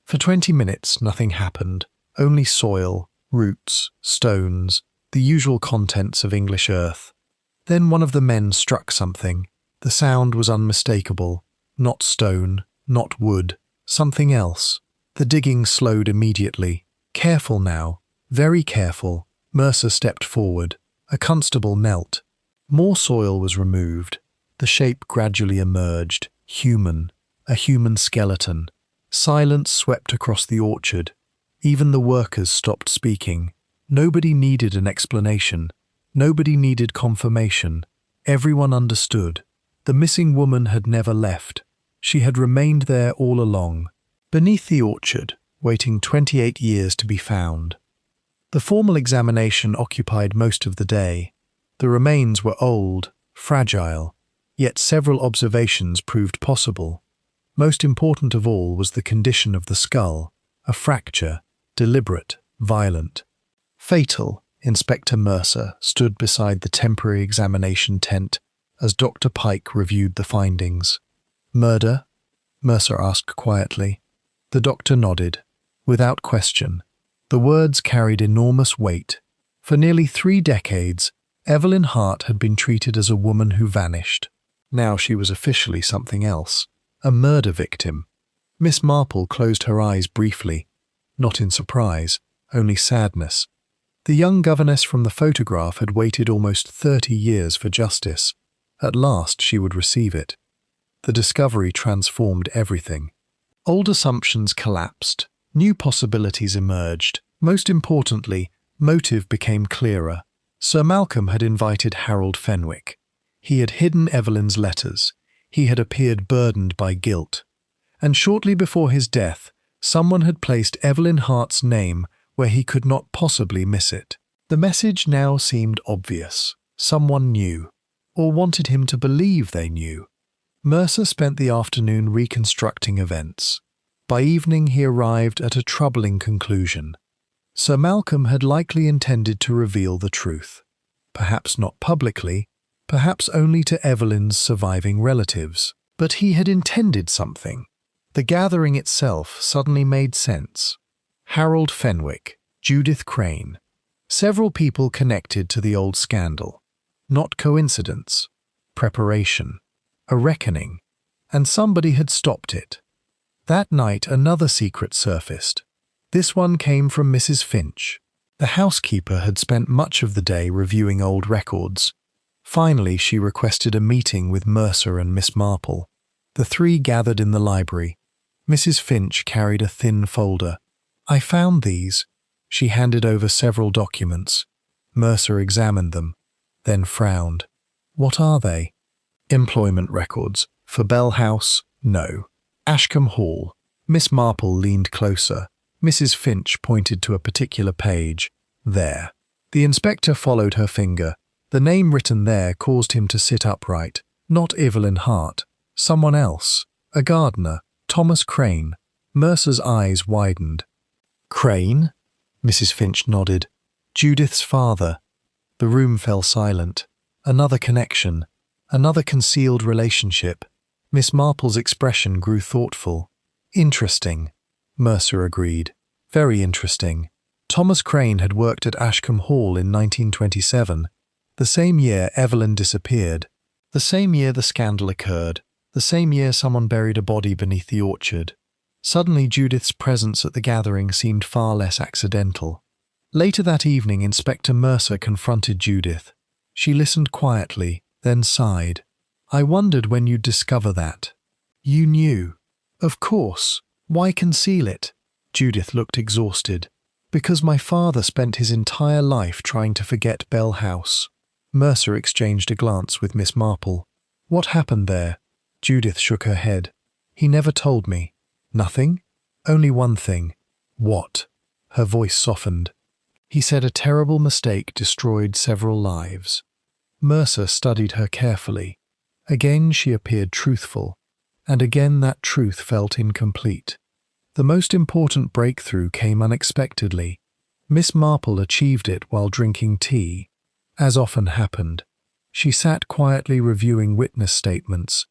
For 20 minutes nothing happened, only soil, roots, stones, the usual contents of English earth. Then one of the men struck something. The sound was unmistakable. Not stone, not wood, something else. The digging slowed immediately. Careful now, very careful. Mercer stepped forward. A constable knelt. More soil was removed. The shape gradually emerged. Human. A human skeleton. Silence swept across the orchard. Even the workers stopped speaking. Nobody needed an explanation. Nobody needed confirmation. Everyone understood. The missing woman had never left. She had remained there all along, beneath the orchard, waiting 28 years to be found. The formal examination occupied most of the day. The remains were old, fragile, yet several observations proved possible. Most important of all was the condition of the skull, a fracture, deliberate, violent. Fatal. Inspector Mercer stood beside the temporary examination tent as Dr. Pike reviewed the findings. Murder? Mercer asked quietly. The doctor nodded. Without question. The words carried enormous weight. For nearly 3 decades, Evelyn Hart had been treated as a woman who vanished. Now she was officially something else. A murder victim. Miss Marple closed her eyes briefly. Not in surprise, only sadness. The young governess from the photograph had waited almost 30 years for justice. At last she would receive it. The discovery transformed everything. Old assumptions collapsed. New possibilities emerged. Most importantly, motive became clearer. Sir Malcolm had invited Harold Fenwick. He had hidden Evelyn's letters. He had appeared burdened by guilt. And shortly before his death, someone had placed Evelyn Hart's name where he could not possibly miss it. The message now seemed obvious. Someone knew, or wanted him to believe they knew. Mercer spent the afternoon reconstructing events. By evening he arrived at a troubling conclusion. Sir Malcolm had likely intended to reveal the truth. Perhaps not publicly, perhaps only to Evelyn's surviving relatives. But he had intended something. The gathering itself suddenly made sense. Harold Fenwick, Judith Crane. Several people connected to the old scandal. Not coincidence. Preparation. A reckoning. And somebody had stopped it. That night another secret surfaced. This one came from Mrs. Finch. The housekeeper had spent much of the day reviewing old records. Finally she requested a meeting with Mercer and Miss Marple. The 3 gathered in the library. Mrs. Finch carried a thin folder. I found these. She handed over several documents. Mercer examined them, then frowned. What are they? Employment records. For Bell House, no. Ashcombe Hall. Miss Marple leaned closer. Mrs. Finch pointed to a particular page. There. The inspector followed her finger. The name written there caused him to sit upright. Not Evelyn Hart. Someone else. A gardener. Thomas Crane. Mercer's eyes widened. Crane? Mrs. Finch nodded. Judith's father. The room fell silent. Another connection. Another concealed relationship. Miss Marple's expression grew thoughtful. Interesting. Mercer agreed. Very interesting. Thomas Crane had worked at Ashcombe Hall in 1927. The same year Evelyn disappeared. The same year the scandal occurred. The same year someone buried a body beneath the orchard. Suddenly Judith's presence at the gathering seemed far less accidental. Later that evening Inspector Mercer confronted Judith. She listened quietly, then sighed. I wondered when you'd discover that. You knew. Of course. Why conceal it? Judith looked exhausted. Because my father spent his entire life trying to forget Bell House. Mercer exchanged a glance with Miss Marple. What happened there? Judith shook her head. He never told me. Nothing? Only one thing. What? Her voice softened. He said a terrible mistake destroyed several lives. Mercer studied her carefully. Again she appeared truthful, and again that truth felt incomplete. The most important breakthrough came unexpectedly. Miss Marple achieved it while drinking tea. As often happened, she sat quietly reviewing witness statements.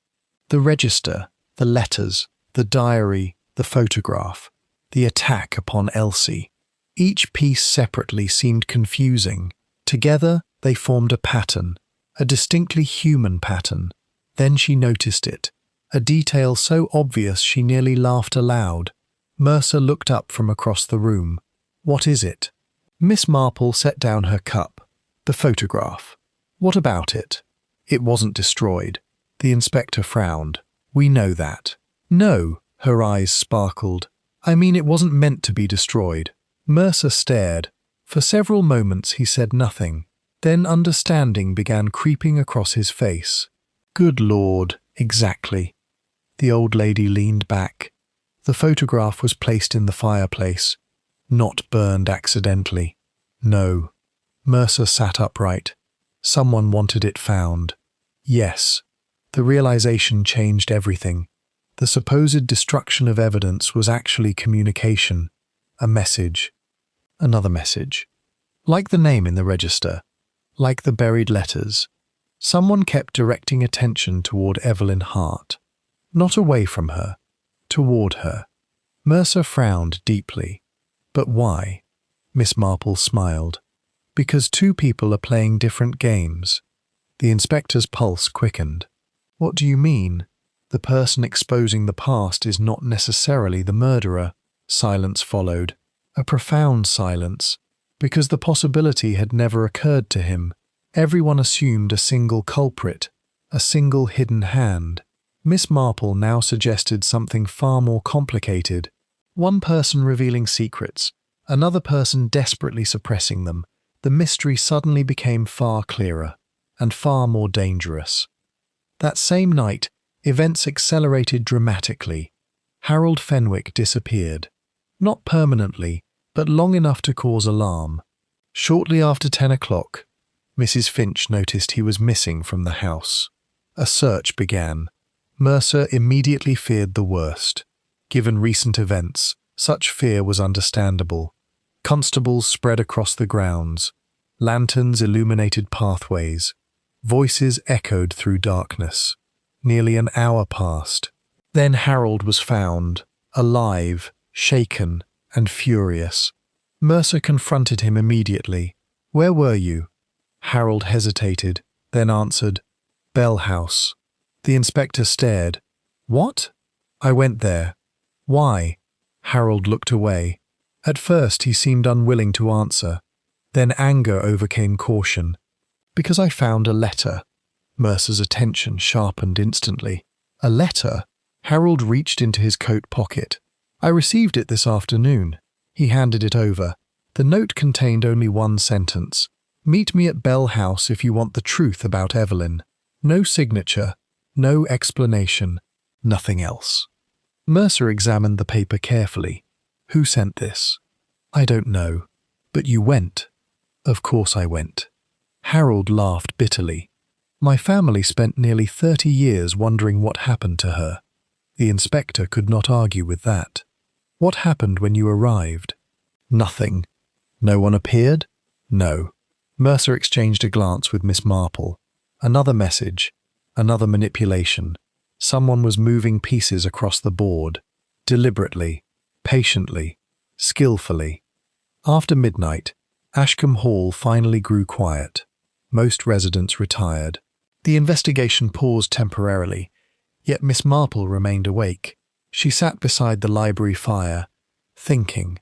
The register, the letters, the diary, the photograph, the attack upon Elsie. Each piece separately seemed confusing. Together, they formed a pattern, a distinctly human pattern. Then she noticed it, a detail so obvious she nearly laughed aloud. Mercer looked up from across the room. "What is it?" Miss Marple set down her cup. "The photograph." "What about it?" "It wasn't destroyed." The inspector frowned. "We know that." "No," her eyes sparkled. "I mean it wasn't meant to be destroyed." Mercer stared. For several moments he said nothing. Then understanding began creeping across his face. "Good Lord, exactly." The old lady leaned back. The photograph was placed in the fireplace, not burned accidentally. No. Mercer sat upright. Someone wanted it found. Yes. The realization changed everything. The supposed destruction of evidence was actually communication, a message, another message. Like the name in the register, like the buried letters, someone kept directing attention toward Evelyn Hart. Not away from her, toward her. Mercer frowned deeply. "But why?" Miss Marple smiled. "Because two people are playing different games." The inspector's pulse quickened. "What do you mean?" "The person exposing the past is not necessarily the murderer." Silence followed. A profound silence, because the possibility had never occurred to him. Everyone assumed a single culprit, a single hidden hand. Miss Marple now suggested something far more complicated. One person revealing secrets, another person desperately suppressing them. The mystery suddenly became far clearer, and far more dangerous. That same night, events accelerated dramatically. Harold Fenwick disappeared. Not permanently, but long enough to cause alarm. Shortly after 10 o'clock, Mrs. Finch noticed he was missing from the house. A search began. Mercer immediately feared the worst. Given recent events, such fear was understandable. Constables spread across the grounds. Lanterns illuminated pathways. Voices echoed through darkness. Nearly an hour passed. Then Harold was found, alive, shaken, and furious. Mercer confronted him immediately. "Where were you?" Harold hesitated, then answered, "Bell House." The inspector stared. "What?" "I went there." "Why?" Harold looked away. At first he seemed unwilling to answer. Then anger overcame caution. "Because I found a letter." Mercer's attention sharpened instantly. "A letter?" Harold reached into his coat pocket. "I received it this afternoon." He handed it over. The note contained only one sentence. "Meet me at Bell House if you want the truth about Evelyn." No signature, no explanation, nothing else. Mercer examined the paper carefully. "Who sent this?" "I don't know." "But you went." "Of course I went." Harold laughed bitterly. "My family spent nearly 30 years wondering what happened to her." The inspector could not argue with that. "What happened when you arrived?" "Nothing." "No one appeared?" "No." Mercer exchanged a glance with Miss Marple. Another message, another manipulation. Someone was moving pieces across the board, deliberately, patiently, skillfully. After midnight, Ashcombe Hall finally grew quiet. Most residents retired. The investigation paused temporarily, yet Miss Marple remained awake. She sat beside the library fire, thinking.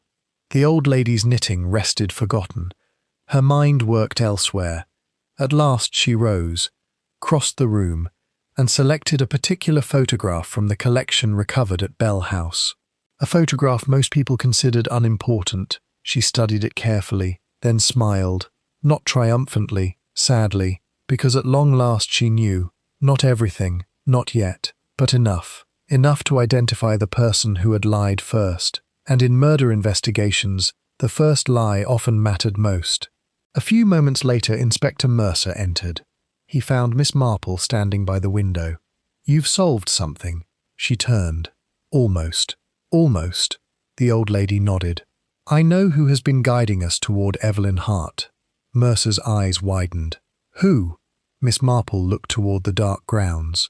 The old lady's knitting rested forgotten. Her mind worked elsewhere. At last she rose, crossed the room, and selected a particular photograph from the collection recovered at Bell House. A photograph most people considered unimportant. She studied it carefully, then smiled, not triumphantly, sadly, because at long last she knew, not everything, not yet, but enough. Enough to identify the person who had lied first. And in murder investigations, the first lie often mattered most. A few moments later, Inspector Mercer entered. He found Miss Marple standing by the window. "You've solved something." She turned. "Almost." "Almost." The old lady nodded. "I know who has been guiding us toward Evelyn Hart." Mercer's eyes widened. "Who?" Miss Marple looked toward the dark grounds.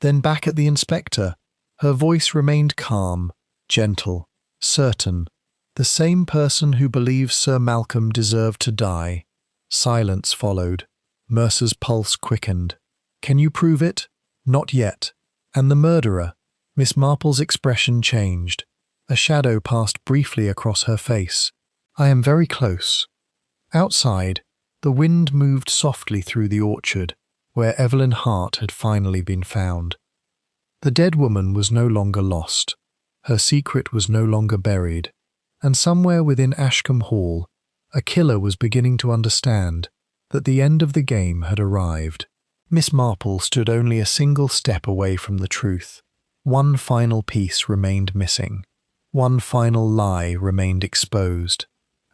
Then back at the inspector. Her voice remained calm, gentle, certain. The same person who believes Sir Malcolm deserved to die. Silence followed. Mercer's pulse quickened. Can you prove it? Not yet. And the murderer? Miss Marple's expression changed. A shadow passed briefly across her face. I am very close. Outside, the wind moved softly through the orchard, where Evelyn Hart had finally been found. The dead woman was no longer lost. Her secret was no longer buried. And somewhere within Ashcombe Hall, a killer was beginning to understand that the end of the game had arrived. Miss Marple stood only a single step away from the truth. One final piece remained missing. One final lie remained exposed.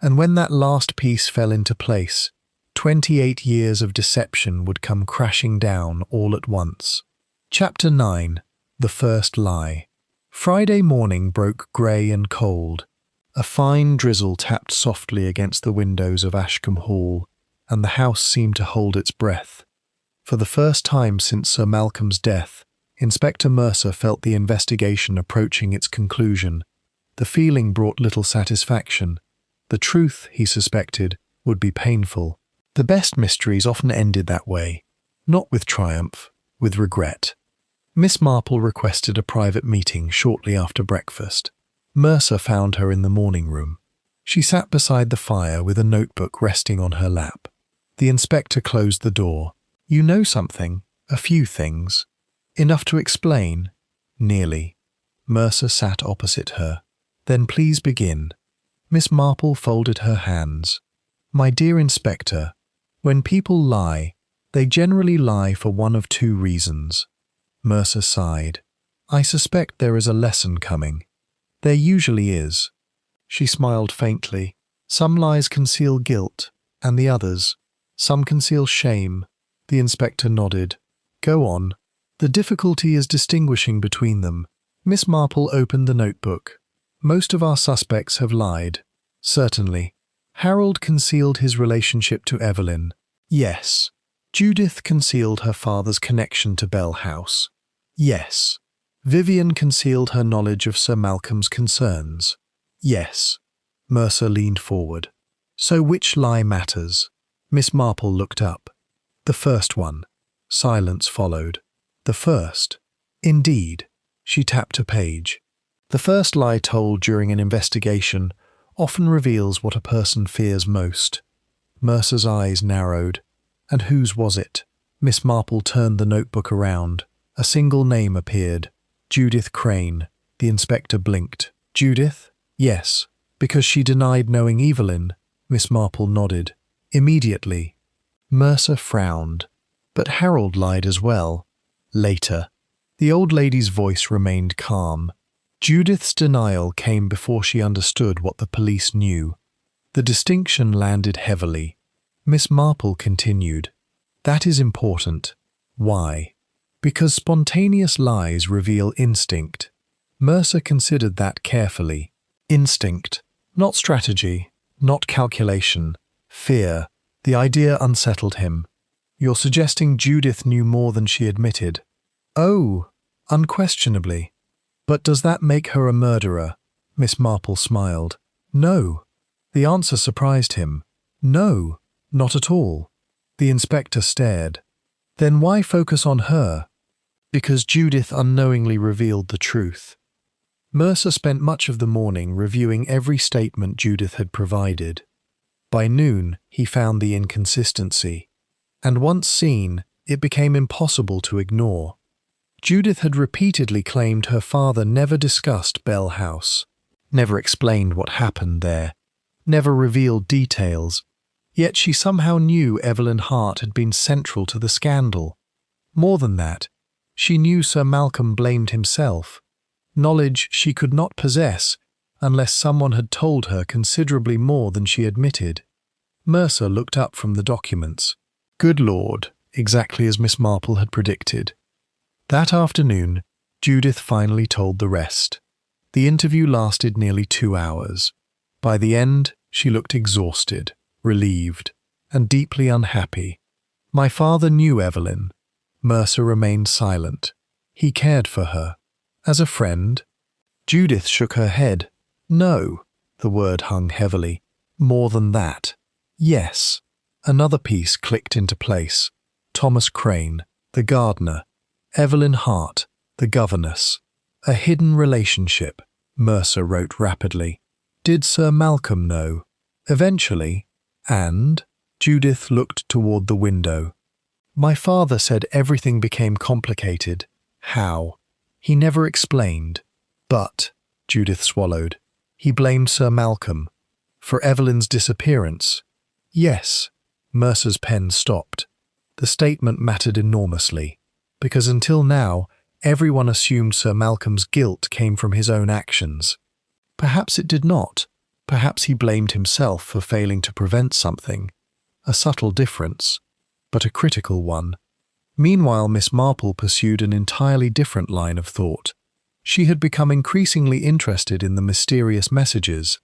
And when that last piece fell into place, 28 years of deception would come crashing down all at once. Chapter 9. The First Lie. Friday morning broke grey and cold. A fine drizzle tapped softly against the windows of Ashcombe Hall, and the house seemed to hold its breath. For the first time since Sir Malcolm's death, Inspector Mercer felt the investigation approaching its conclusion. The feeling brought little satisfaction. The truth, he suspected, would be painful. The best mysteries often ended that way, not with triumph, with regret. Miss Marple requested a private meeting shortly after breakfast. Mercer found her in the morning room. She sat beside the fire with a notebook resting on her lap. The inspector closed the door. You know something, a few things. Enough to explain? Nearly. Mercer sat opposite her. Then please begin. Miss Marple folded her hands. My dear Inspector, when people lie, they generally lie for one of two reasons. Mercer sighed. I suspect there is a lesson coming. There usually is. She smiled faintly. Some lies conceal guilt, and the others. Some conceal shame. The inspector nodded. Go on. The difficulty is distinguishing between them. Miss Marple opened the notebook. Most of our suspects have lied. Certainly. Harold concealed his relationship to Evelyn. Yes. Judith concealed her father's connection to Bell House. Yes. Vivian concealed her knowledge of Sir Malcolm's concerns. Yes. Mercer leaned forward. So which lie matters? Miss Marple looked up. The first one. Silence followed. The first. Indeed. She tapped a page. The first lie told during an investigation often reveals what a person fears most. Mercer's eyes narrowed. And whose was it? Miss Marple turned the notebook around. A single name appeared. Judith Crane. The inspector blinked. Judith? Yes. Because she denied knowing Evelyn. Miss Marple nodded. Immediately. Mercer frowned. But Harold lied as well. Later. The old lady's voice remained calm. Judith's denial came before she understood what the police knew. The distinction landed heavily. Miss Marple continued. That is important. Why? Because spontaneous lies reveal instinct. Mercer considered that carefully. Instinct. Not strategy. Not calculation. Fear. The idea unsettled him. You're suggesting Judith knew more than she admitted. Oh, unquestionably. But does that make her a murderer? Miss Marple smiled. No. The answer surprised him. No, not at all. The inspector stared. Then why focus on her? Because Judith unknowingly revealed the truth. Mercer spent much of the morning reviewing every statement Judith had provided. By noon, he found the inconsistency. And once seen, it became impossible to ignore. Judith had repeatedly claimed her father never discussed Bell House, never explained what happened there, never revealed details, yet she somehow knew Evelyn Hart had been central to the scandal. More than that, she knew Sir Malcolm blamed himself, knowledge she could not possess unless someone had told her considerably more than she admitted. Mercer looked up from the documents. Good Lord, exactly as Miss Marple had predicted. That afternoon, Judith finally told the rest. The interview lasted nearly 2 hours. By the end, she looked exhausted, relieved, and deeply unhappy. My father knew Evelyn. Mercer remained silent. He cared for her. As a friend? Judith shook her head. No. The word hung heavily. More than that. Yes. Another piece clicked into place. Thomas Crane, the gardener. Evelyn Hart, the governess. A hidden relationship, Mercer wrote rapidly. Did Sir Malcolm know? Eventually. And? Judith looked toward the window. My father said everything became complicated. How? He never explained. But, Judith swallowed, he blamed Sir Malcolm. For Evelyn's disappearance. Yes. Mercer's pen stopped. The statement mattered enormously, because until now, everyone assumed Sir Malcolm's guilt came from his own actions. Perhaps it did not. Perhaps he blamed himself for failing to prevent something. A subtle difference, but a critical one. Meanwhile, Miss Marple pursued an entirely different line of thought. She had become increasingly interested in the mysterious messages,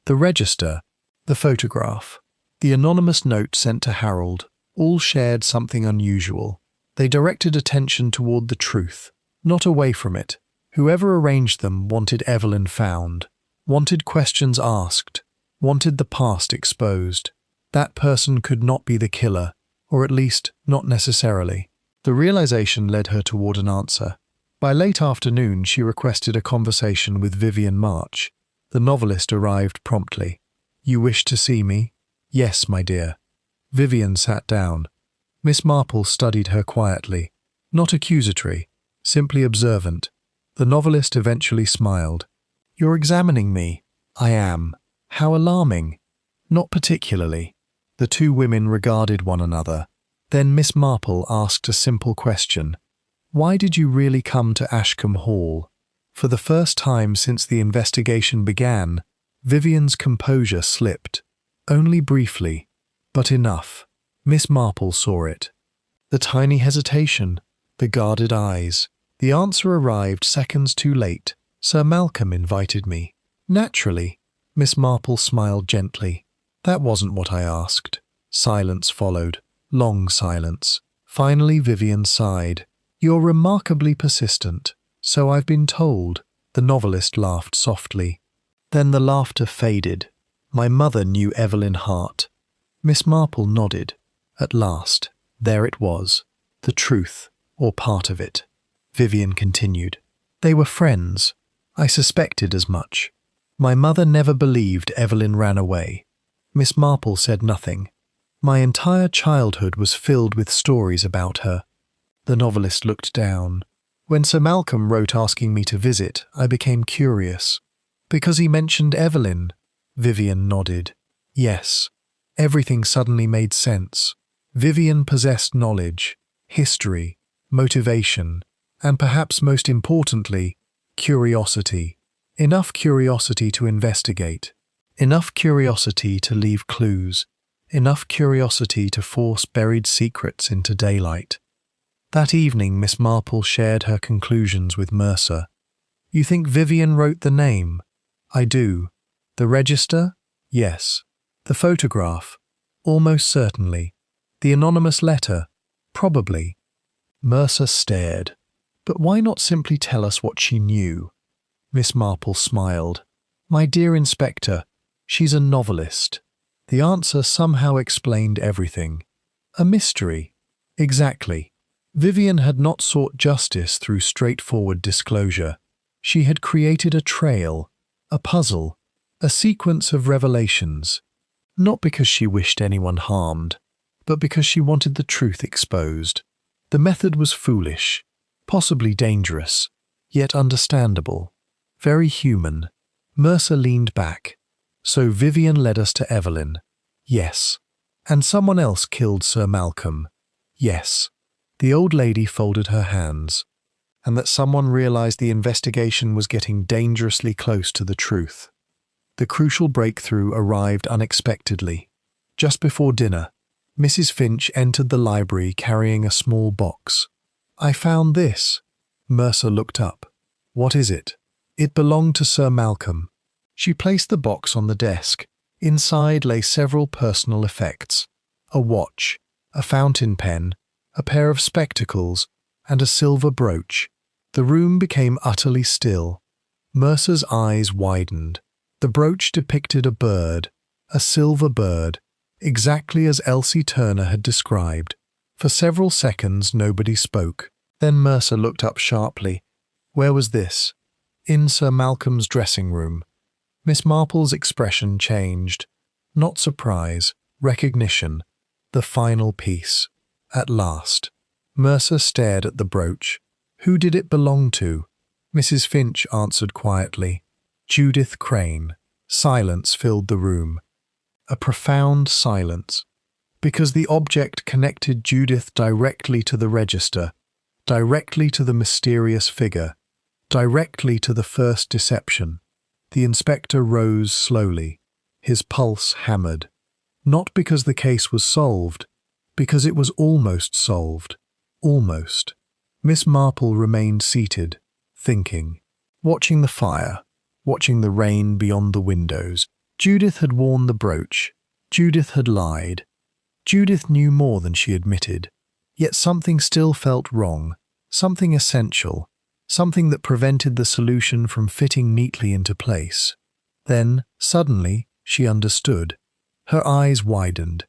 the register, the photograph, the anonymous note sent to Harold. All shared something unusual. They directed attention toward the truth, not away from it. Whoever arranged them wanted Evelyn found, wanted questions asked, wanted the past exposed. That person could not be the killer, or at least not necessarily. The realization led her toward an answer. By late afternoon, she requested a conversation with Vivian March. The novelist arrived promptly. You wish to see me? Yes, my dear. Vivian sat down. Miss Marple studied her quietly, not accusatory, simply observant. The novelist eventually smiled. You're examining me. I am. How alarming. Not particularly. The two women regarded one another. Then Miss Marple asked a simple question. Why did you really come to Ashcombe Hall? For the first time since the investigation began, Vivian's composure slipped. Only briefly, but enough. Miss Marple saw it. The tiny hesitation, the guarded eyes. The answer arrived seconds too late. Sir Malcolm invited me. Naturally. Miss Marple smiled gently. That wasn't what I asked. Silence followed. Long silence. Finally Vivian sighed. You're remarkably persistent. So I've been told. The novelist laughed softly. Then the laughter faded. My mother knew Evelyn Hart. Miss Marple nodded. At last, there it was. The truth, or part of it. Vivian continued. They were friends. I suspected as much. My mother never believed Evelyn ran away. Miss Marple said nothing. My entire childhood was filled with stories about her. The novelist looked down. When Sir Malcolm wrote asking me to visit, I became curious. Because he mentioned Evelyn. Vivian nodded. Yes. Everything suddenly made sense. Vivian possessed knowledge, history, motivation, and perhaps most importantly, curiosity. Enough curiosity to investigate. Enough curiosity to leave clues. Enough curiosity to force buried secrets into daylight. That evening, Miss Marple shared her conclusions with Mercer. You think Vivian wrote the name? I do. The register? Yes. The photograph? Almost certainly. The anonymous letter? Probably. Mercer stared. But why not simply tell us what she knew? Miss Marple smiled. My dear Inspector, she's a novelist. The answer somehow explained everything. A mystery. Exactly. Vivian had not sought justice through straightforward disclosure. She had created a trail, a puzzle, a sequence of revelations. Not because she wished anyone harmed, but because she wanted the truth exposed. The method was foolish, possibly dangerous, yet understandable. Very human. Mercer leaned back. So Vivian led us to Evelyn. Yes. And someone else killed Sir Malcolm. Yes. The old lady folded her hands. And that someone realized the investigation was getting dangerously close to the truth. The crucial breakthrough arrived unexpectedly. Just before dinner, Mrs. Finch entered the library carrying a small box. I found this. Mercer looked up. What is it? It belonged to Sir Malcolm. She placed the box on the desk. Inside lay several personal effects. A watch, a fountain pen, a pair of spectacles, and a silver brooch. The room became utterly still. Mercer's eyes widened. The brooch depicted a bird, a silver bird, exactly as Elsie Turner had described. For several seconds nobody spoke. Then Mercer looked up sharply. Where was this? In Sir Malcolm's dressing room. Miss Marple's expression changed. Not surprise, recognition. The final piece. At last. Mercer stared at the brooch. Who did it belong to? Mrs. Finch answered quietly. Judith Crane. Silence filled the room. A profound silence. Because the object connected Judith directly to the register, directly to the mysterious figure, directly to the first deception. The inspector rose slowly, his pulse hammered. Not because the case was solved, because it was almost solved. Almost. Miss Marple remained seated, thinking, watching the fire, watching the rain beyond the windows. Judith had worn the brooch. Judith had lied. Judith knew more than she admitted. Yet something still felt wrong, something essential, something that prevented the solution from fitting neatly into place. Then, suddenly, she understood. Her eyes widened.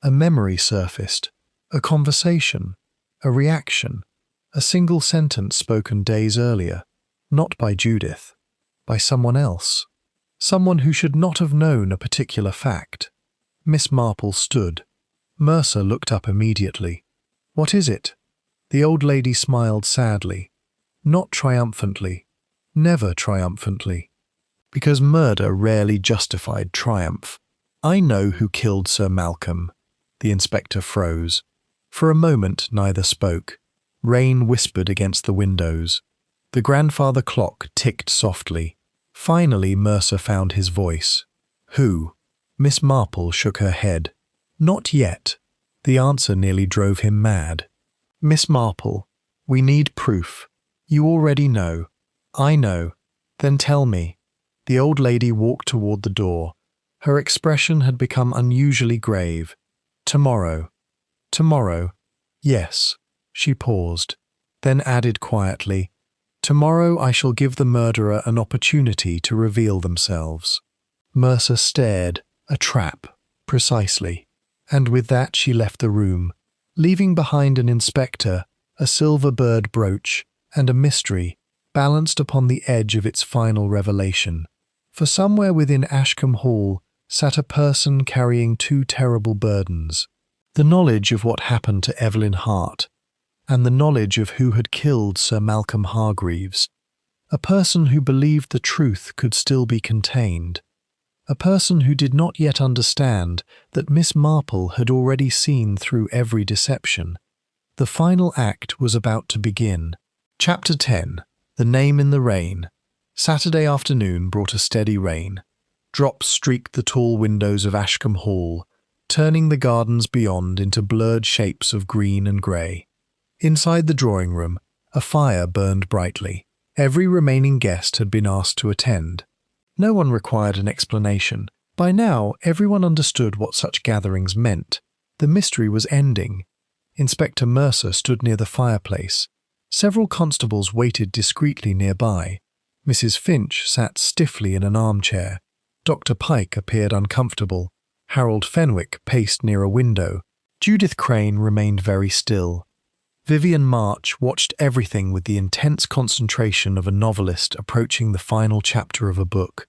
A memory surfaced, a conversation, a reaction, a single sentence spoken days earlier, not by Judith, by someone else, someone who should not have known a particular fact. Miss Marple stood. Mercer looked up immediately. What is it? The old lady smiled sadly, not triumphantly, never triumphantly, because murder rarely justified triumph. I know who killed Sir Malcolm. The inspector froze. For a moment neither spoke. Rain whispered against the windows. The grandfather clock ticked softly. Finally Mercer found his voice. Who? Miss Marple shook her head. Not yet. The answer nearly drove him mad. Miss Marple, we need proof. You already know. I know. Then tell me. The old lady walked toward the door. Her expression had become unusually grave. Tomorrow. Tomorrow. Yes. She paused, then added quietly, Tomorrow I shall give the murderer an opportunity to reveal themselves. Mercer stared. A trap. Precisely. And with that she left the room, leaving behind an inspector, a silver bird brooch, and a mystery, balanced upon the edge of its final revelation. For somewhere within Ashcombe Hall sat a person carrying two terrible burdens. The knowledge of what happened to Evelyn Hart, and the knowledge of who had killed Sir Malcolm Hargreaves. A person who believed the truth could still be contained. A person who did not yet understand that Miss Marple had already seen through every deception. The final act was about to begin. Chapter 10. The Name in the Rain. Saturday afternoon brought a steady rain. Drops streaked the tall windows of Ashcombe Hall, turning the gardens beyond into blurred shapes of green and grey. Inside the drawing room, a fire burned brightly. Every remaining guest had been asked to attend. No one required an explanation. By now, everyone understood what such gatherings meant. The mystery was ending. Inspector Mercer stood near the fireplace. Several constables waited discreetly nearby. Mrs. Finch sat stiffly in an armchair. Dr. Pike appeared uncomfortable. Harold Fenwick paced near a window. Judith Crane remained very still. Vivian March watched everything with the intense concentration of a novelist approaching the final chapter of a book.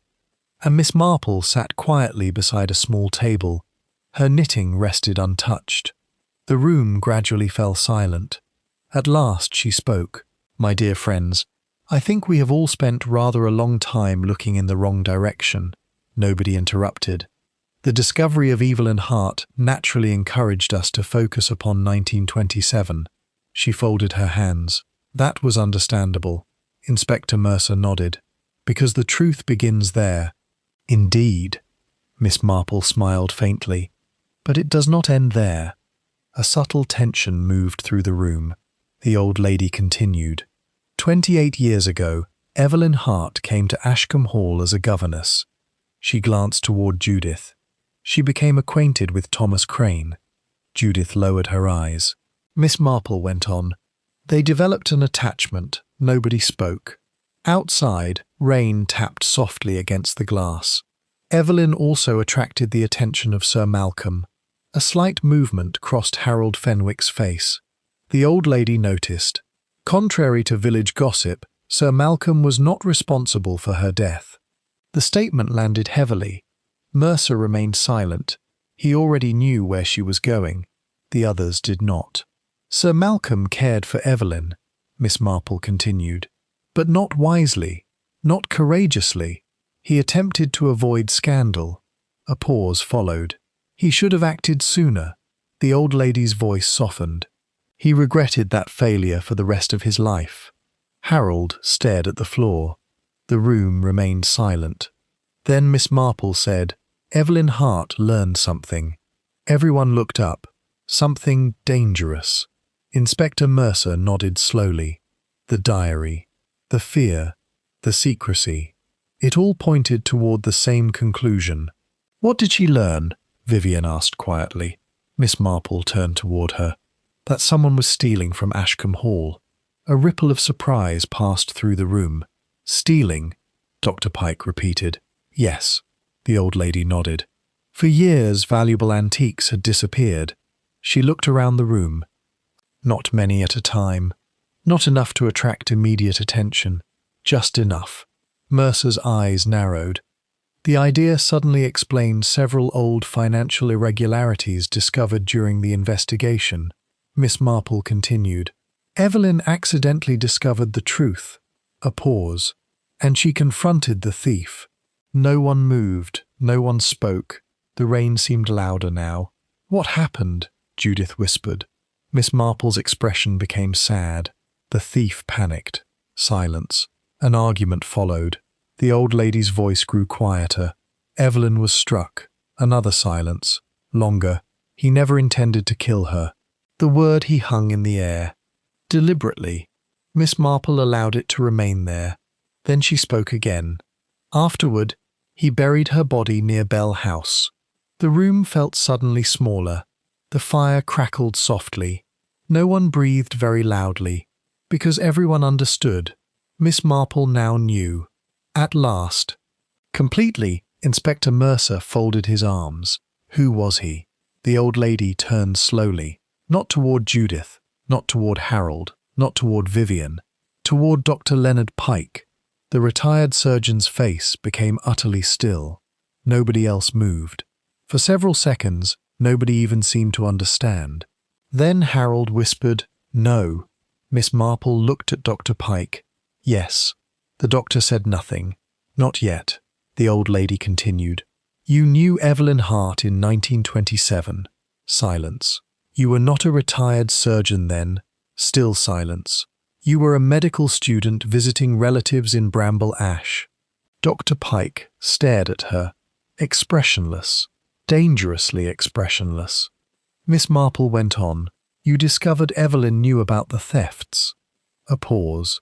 And Miss Marple sat quietly beside a small table. Her knitting rested untouched. The room gradually fell silent. At last she spoke. My dear friends, I think we have all spent rather a long time looking in the wrong direction. Nobody interrupted. The discovery of Evelyn Hart naturally encouraged us to focus upon 1927. She folded her hands. That was understandable. Inspector Mercer nodded. Because the truth begins there. Indeed. Miss Marple smiled faintly. But it does not end there. A subtle tension moved through the room. The old lady continued. 28 years ago, Evelyn Hart came to Ashcombe Hall as a governess. She glanced toward Judith. She became acquainted with Thomas Crane. Judith lowered her eyes. Miss Marple went on. They developed an attachment. Nobody spoke. Outside, rain tapped softly against the glass. Evelyn also attracted the attention of Sir Malcolm. A slight movement crossed Harold Fenwick's face. The old lady noticed. Contrary to village gossip, Sir Malcolm was not responsible for her death. The statement landed heavily. Mercer remained silent. He already knew where she was going. The others did not. Sir Malcolm cared for Evelyn, Miss Marple continued, but not wisely, not courageously. He attempted to avoid scandal. A pause followed. He should have acted sooner. The old lady's voice softened. He regretted that failure for the rest of his life. Harold stared at the floor. The room remained silent. Then Miss Marple said, "Evelyn Hart learned something." Everyone looked up. Something dangerous. Inspector Mercer nodded slowly. The diary, the fear, the secrecy. It all pointed toward the same conclusion. "What did she learn?" Vivian asked quietly. Miss Marple turned toward her. "That someone was stealing from Ashcombe Hall." A ripple of surprise passed through the room. "Stealing?" Dr. Pike repeated. "Yes," the old lady nodded. For years, valuable antiques had disappeared. She looked around the room. Not many at a time. Not enough to attract immediate attention. Just enough. Mercer's eyes narrowed. The idea suddenly explained several old financial irregularities discovered during the investigation. Miss Marple continued. Evelyn accidentally discovered the truth. A pause. And she confronted the thief. No one moved. No one spoke. The rain seemed louder now. "What happened?" Judith whispered. Miss Marple's expression became sad. The thief panicked. Silence. An argument followed. The old lady's voice grew quieter. Evelyn was struck. Another silence. Longer. He never intended to kill her. The word he hung in the air. Deliberately. Miss Marple allowed it to remain there. Then she spoke again. Afterward, he buried her body near Bell House. The room felt suddenly smaller. The fire crackled softly. No one breathed very loudly, because everyone understood. Miss Marple now knew. At last. Completely, Inspector Mercer folded his arms. Who was he? The old lady turned slowly, not toward Judith, not toward Harold, not toward Vivian, toward Dr. Leonard Pike. The retired surgeon's face became utterly still. Nobody else moved. For several seconds, nobody even seemed to understand. Then Harold whispered, "No." Miss Marple looked at Dr. Pike. "Yes." The doctor said nothing. "Not yet," the old lady continued. "You knew Evelyn Hart in 1927. Silence. You were not a retired surgeon then. Still silence. You were a medical student visiting relatives in Bramble Ash." Dr. Pike stared at her, expressionless, dangerously expressionless. Miss Marple went on. "You discovered Evelyn knew about the thefts." A pause.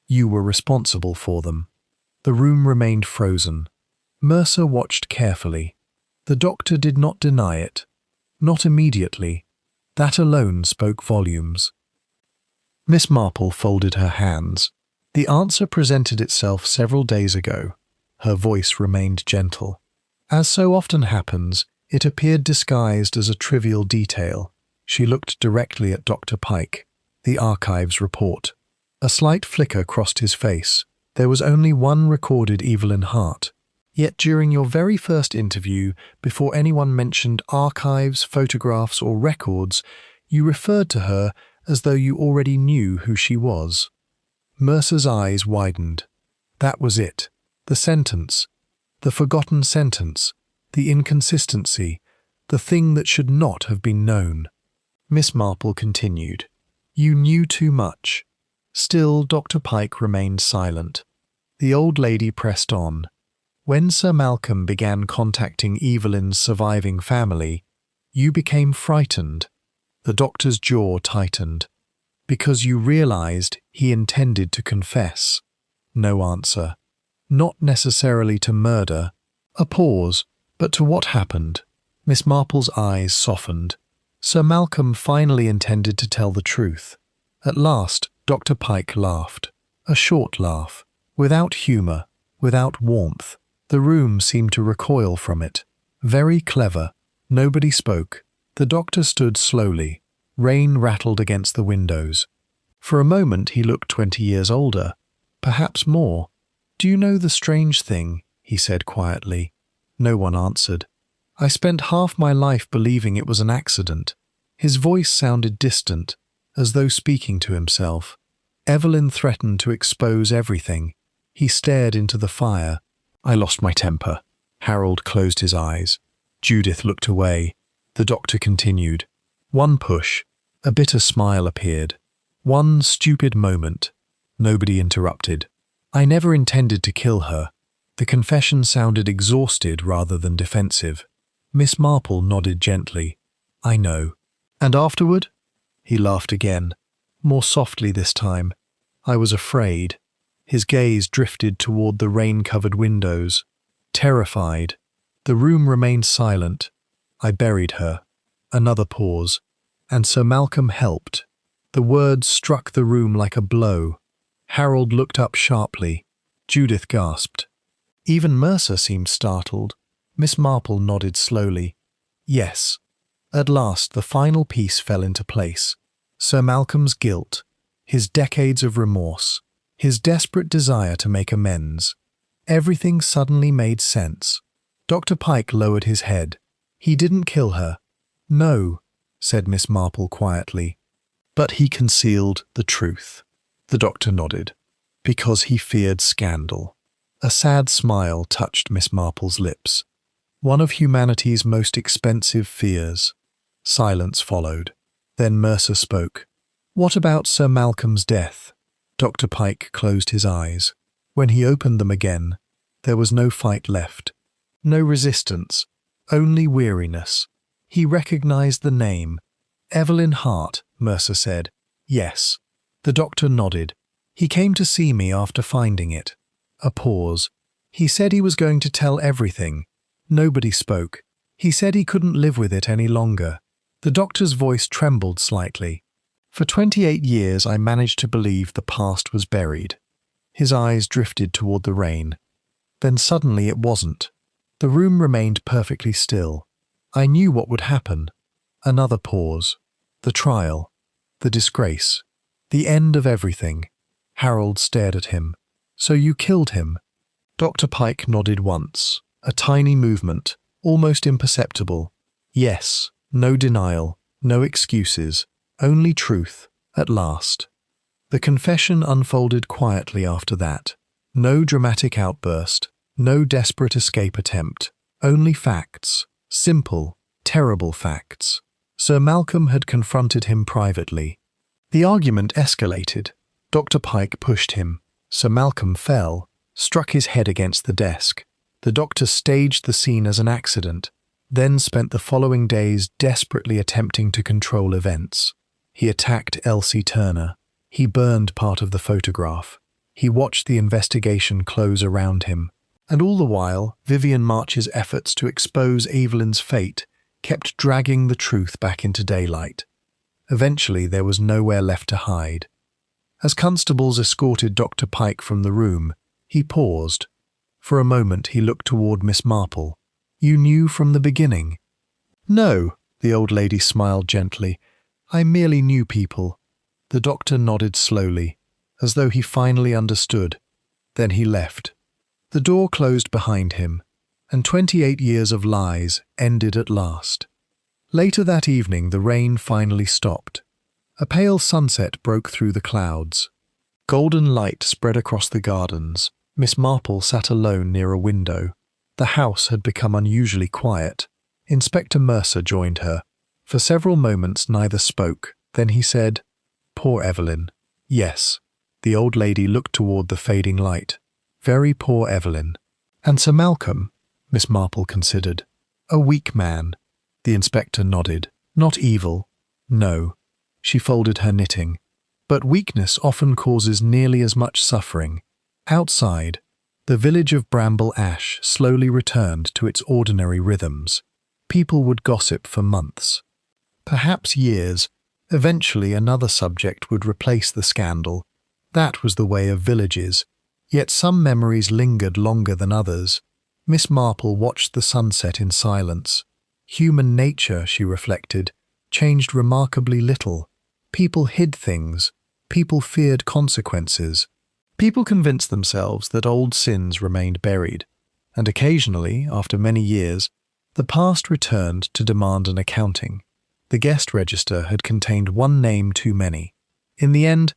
"You were responsible for them." The room remained frozen. Mercer watched carefully. The doctor did not deny it. Not immediately. That alone spoke volumes. Miss Marple folded her hands. The answer presented itself several days ago. Her voice remained gentle. As so often happens, it appeared disguised as a trivial detail. She looked directly at Dr. Pike. The archives report. A slight flicker crossed his face. There was only one recorded Evelyn Hart. Yet during your very first interview, before anyone mentioned archives, photographs, or records, you referred to her as though you already knew who she was. Mercer's eyes widened. That was it. The sentence. The forgotten sentence. The inconsistency. The thing that should not have been known. Miss Marple continued. You knew too much. Still, Dr. Pike remained silent. The old lady pressed on. When Sir Malcolm began contacting Evelyn's surviving family, you became frightened. The doctor's jaw tightened. Because you realized he intended to confess. No answer. Not necessarily to murder. A pause. But to what happened? Miss Marple's eyes softened. Sir Malcolm finally intended to tell the truth. At last, Dr. Pike laughed. A short laugh. Without humour, without warmth, the room seemed to recoil from it. Very clever. Nobody spoke. The doctor stood slowly. Rain rattled against the windows. For a moment he looked 20 years older, perhaps more. "Do you know the strange thing?" he said quietly. No one answered. "I spent half my life believing it was an accident." His voice sounded distant, as though speaking to himself. Evelyn threatened to expose everything. He stared into the fire. "I lost my temper." Harold closed his eyes. Judith looked away. The doctor continued. One push. A bitter smile appeared. One stupid moment. Nobody interrupted. "I never intended to kill her." The confession sounded exhausted rather than defensive. Miss Marple nodded gently. "I know." "And afterward?" He laughed again, more softly this time. "I was afraid." His gaze drifted toward the rain-covered windows. Terrified. The room remained silent. "I buried her." Another pause. "And Sir Malcolm helped." The words struck the room like a blow. Harold looked up sharply. Judith gasped. Even Mercer seemed startled. Miss Marple nodded slowly. "Yes." At last the final piece fell into place. Sir Malcolm's guilt, his decades of remorse, his desperate desire to make amends. Everything suddenly made sense. Dr. Pike lowered his head. "He didn't kill her." "No," said Miss Marple quietly. "But he concealed the truth." The doctor nodded. "Because he feared scandal." A sad smile touched Miss Marple's lips. One of humanity's most expensive fears. Silence followed. Then Mercer spoke. "What about Sir Malcolm's death?" Dr. Pike closed his eyes. When he opened them again, there was no fight left. No resistance, only weariness. He recognized the name. "Evelyn Hart," Mercer said. "Yes." The doctor nodded. "He came to see me after finding it." A pause. "He said he was going to tell everything." Nobody spoke. "He said he couldn't live with it any longer." The doctor's voice trembled slightly. "For 28 years I managed to believe the past was buried." His eyes drifted toward the rain. Then suddenly it wasn't. The room remained perfectly still. I knew what would happen. Another pause. The trial. The disgrace. The end of everything. Harold stared at him. "So you killed him?" Dr. Pike nodded once. A tiny movement, almost imperceptible. "Yes." No denial, no excuses, only truth, at last. The confession unfolded quietly after that. No dramatic outburst, no desperate escape attempt, only facts, simple, terrible facts. Sir Malcolm had confronted him privately. The argument escalated. Dr. Pike pushed him. Sir Malcolm fell, struck his head against the desk. The doctor staged the scene as an accident, then spent the following days desperately attempting to control events. He attacked Elsie Turner. He burned part of the photograph. He watched the investigation close around him. And all the while, Vivian March's efforts to expose Evelyn's fate kept dragging the truth back into daylight. Eventually, there was nowhere left to hide. As constables escorted Dr. Pike from the room, he paused. For a moment, he looked toward Miss Marple. "You knew from the beginning?" "No," the old lady smiled gently. "I merely knew people." The doctor nodded slowly, as though he finally understood. Then he left. The door closed behind him, and 28 years of lies ended at last. Later that evening, the rain finally stopped. A pale sunset broke through the clouds. Golden light spread across the gardens. Miss Marple sat alone near a window. The house had become unusually quiet. Inspector Mercer joined her. For several moments neither spoke. Then he said, "Poor Evelyn." "Yes." The old lady looked toward the fading light. "Very poor Evelyn." "And Sir Malcolm?" Miss Marple considered. "A weak man." The inspector nodded. "Not evil." "No." She folded her knitting. "But weakness often causes nearly as much suffering." Outside, the village of Bramble Ash slowly returned to its ordinary rhythms. People would gossip for months, perhaps years. Eventually another subject would replace the scandal. That was the way of villages. Yet some memories lingered longer than others. Miss Marple watched the sunset in silence. Human nature, she reflected, changed remarkably little. People hid things. People feared consequences. People convinced themselves that old sins remained buried. And occasionally, after many years, the past returned to demand an accounting. The guest register had contained one name too many. In the end,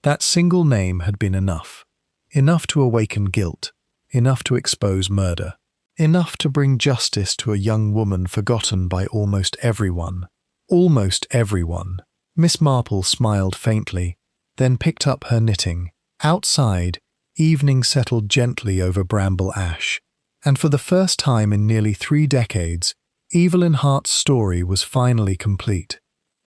that single name had been enough. Enough to awaken guilt. Enough to expose murder. Enough to bring justice to a young woman forgotten by almost everyone. Almost everyone. Miss Marple smiled faintly, then picked up her knitting. Outside, evening settled gently over Bramble Ash, and for the first time in nearly 3 decades, Evelyn Hart's story was finally complete.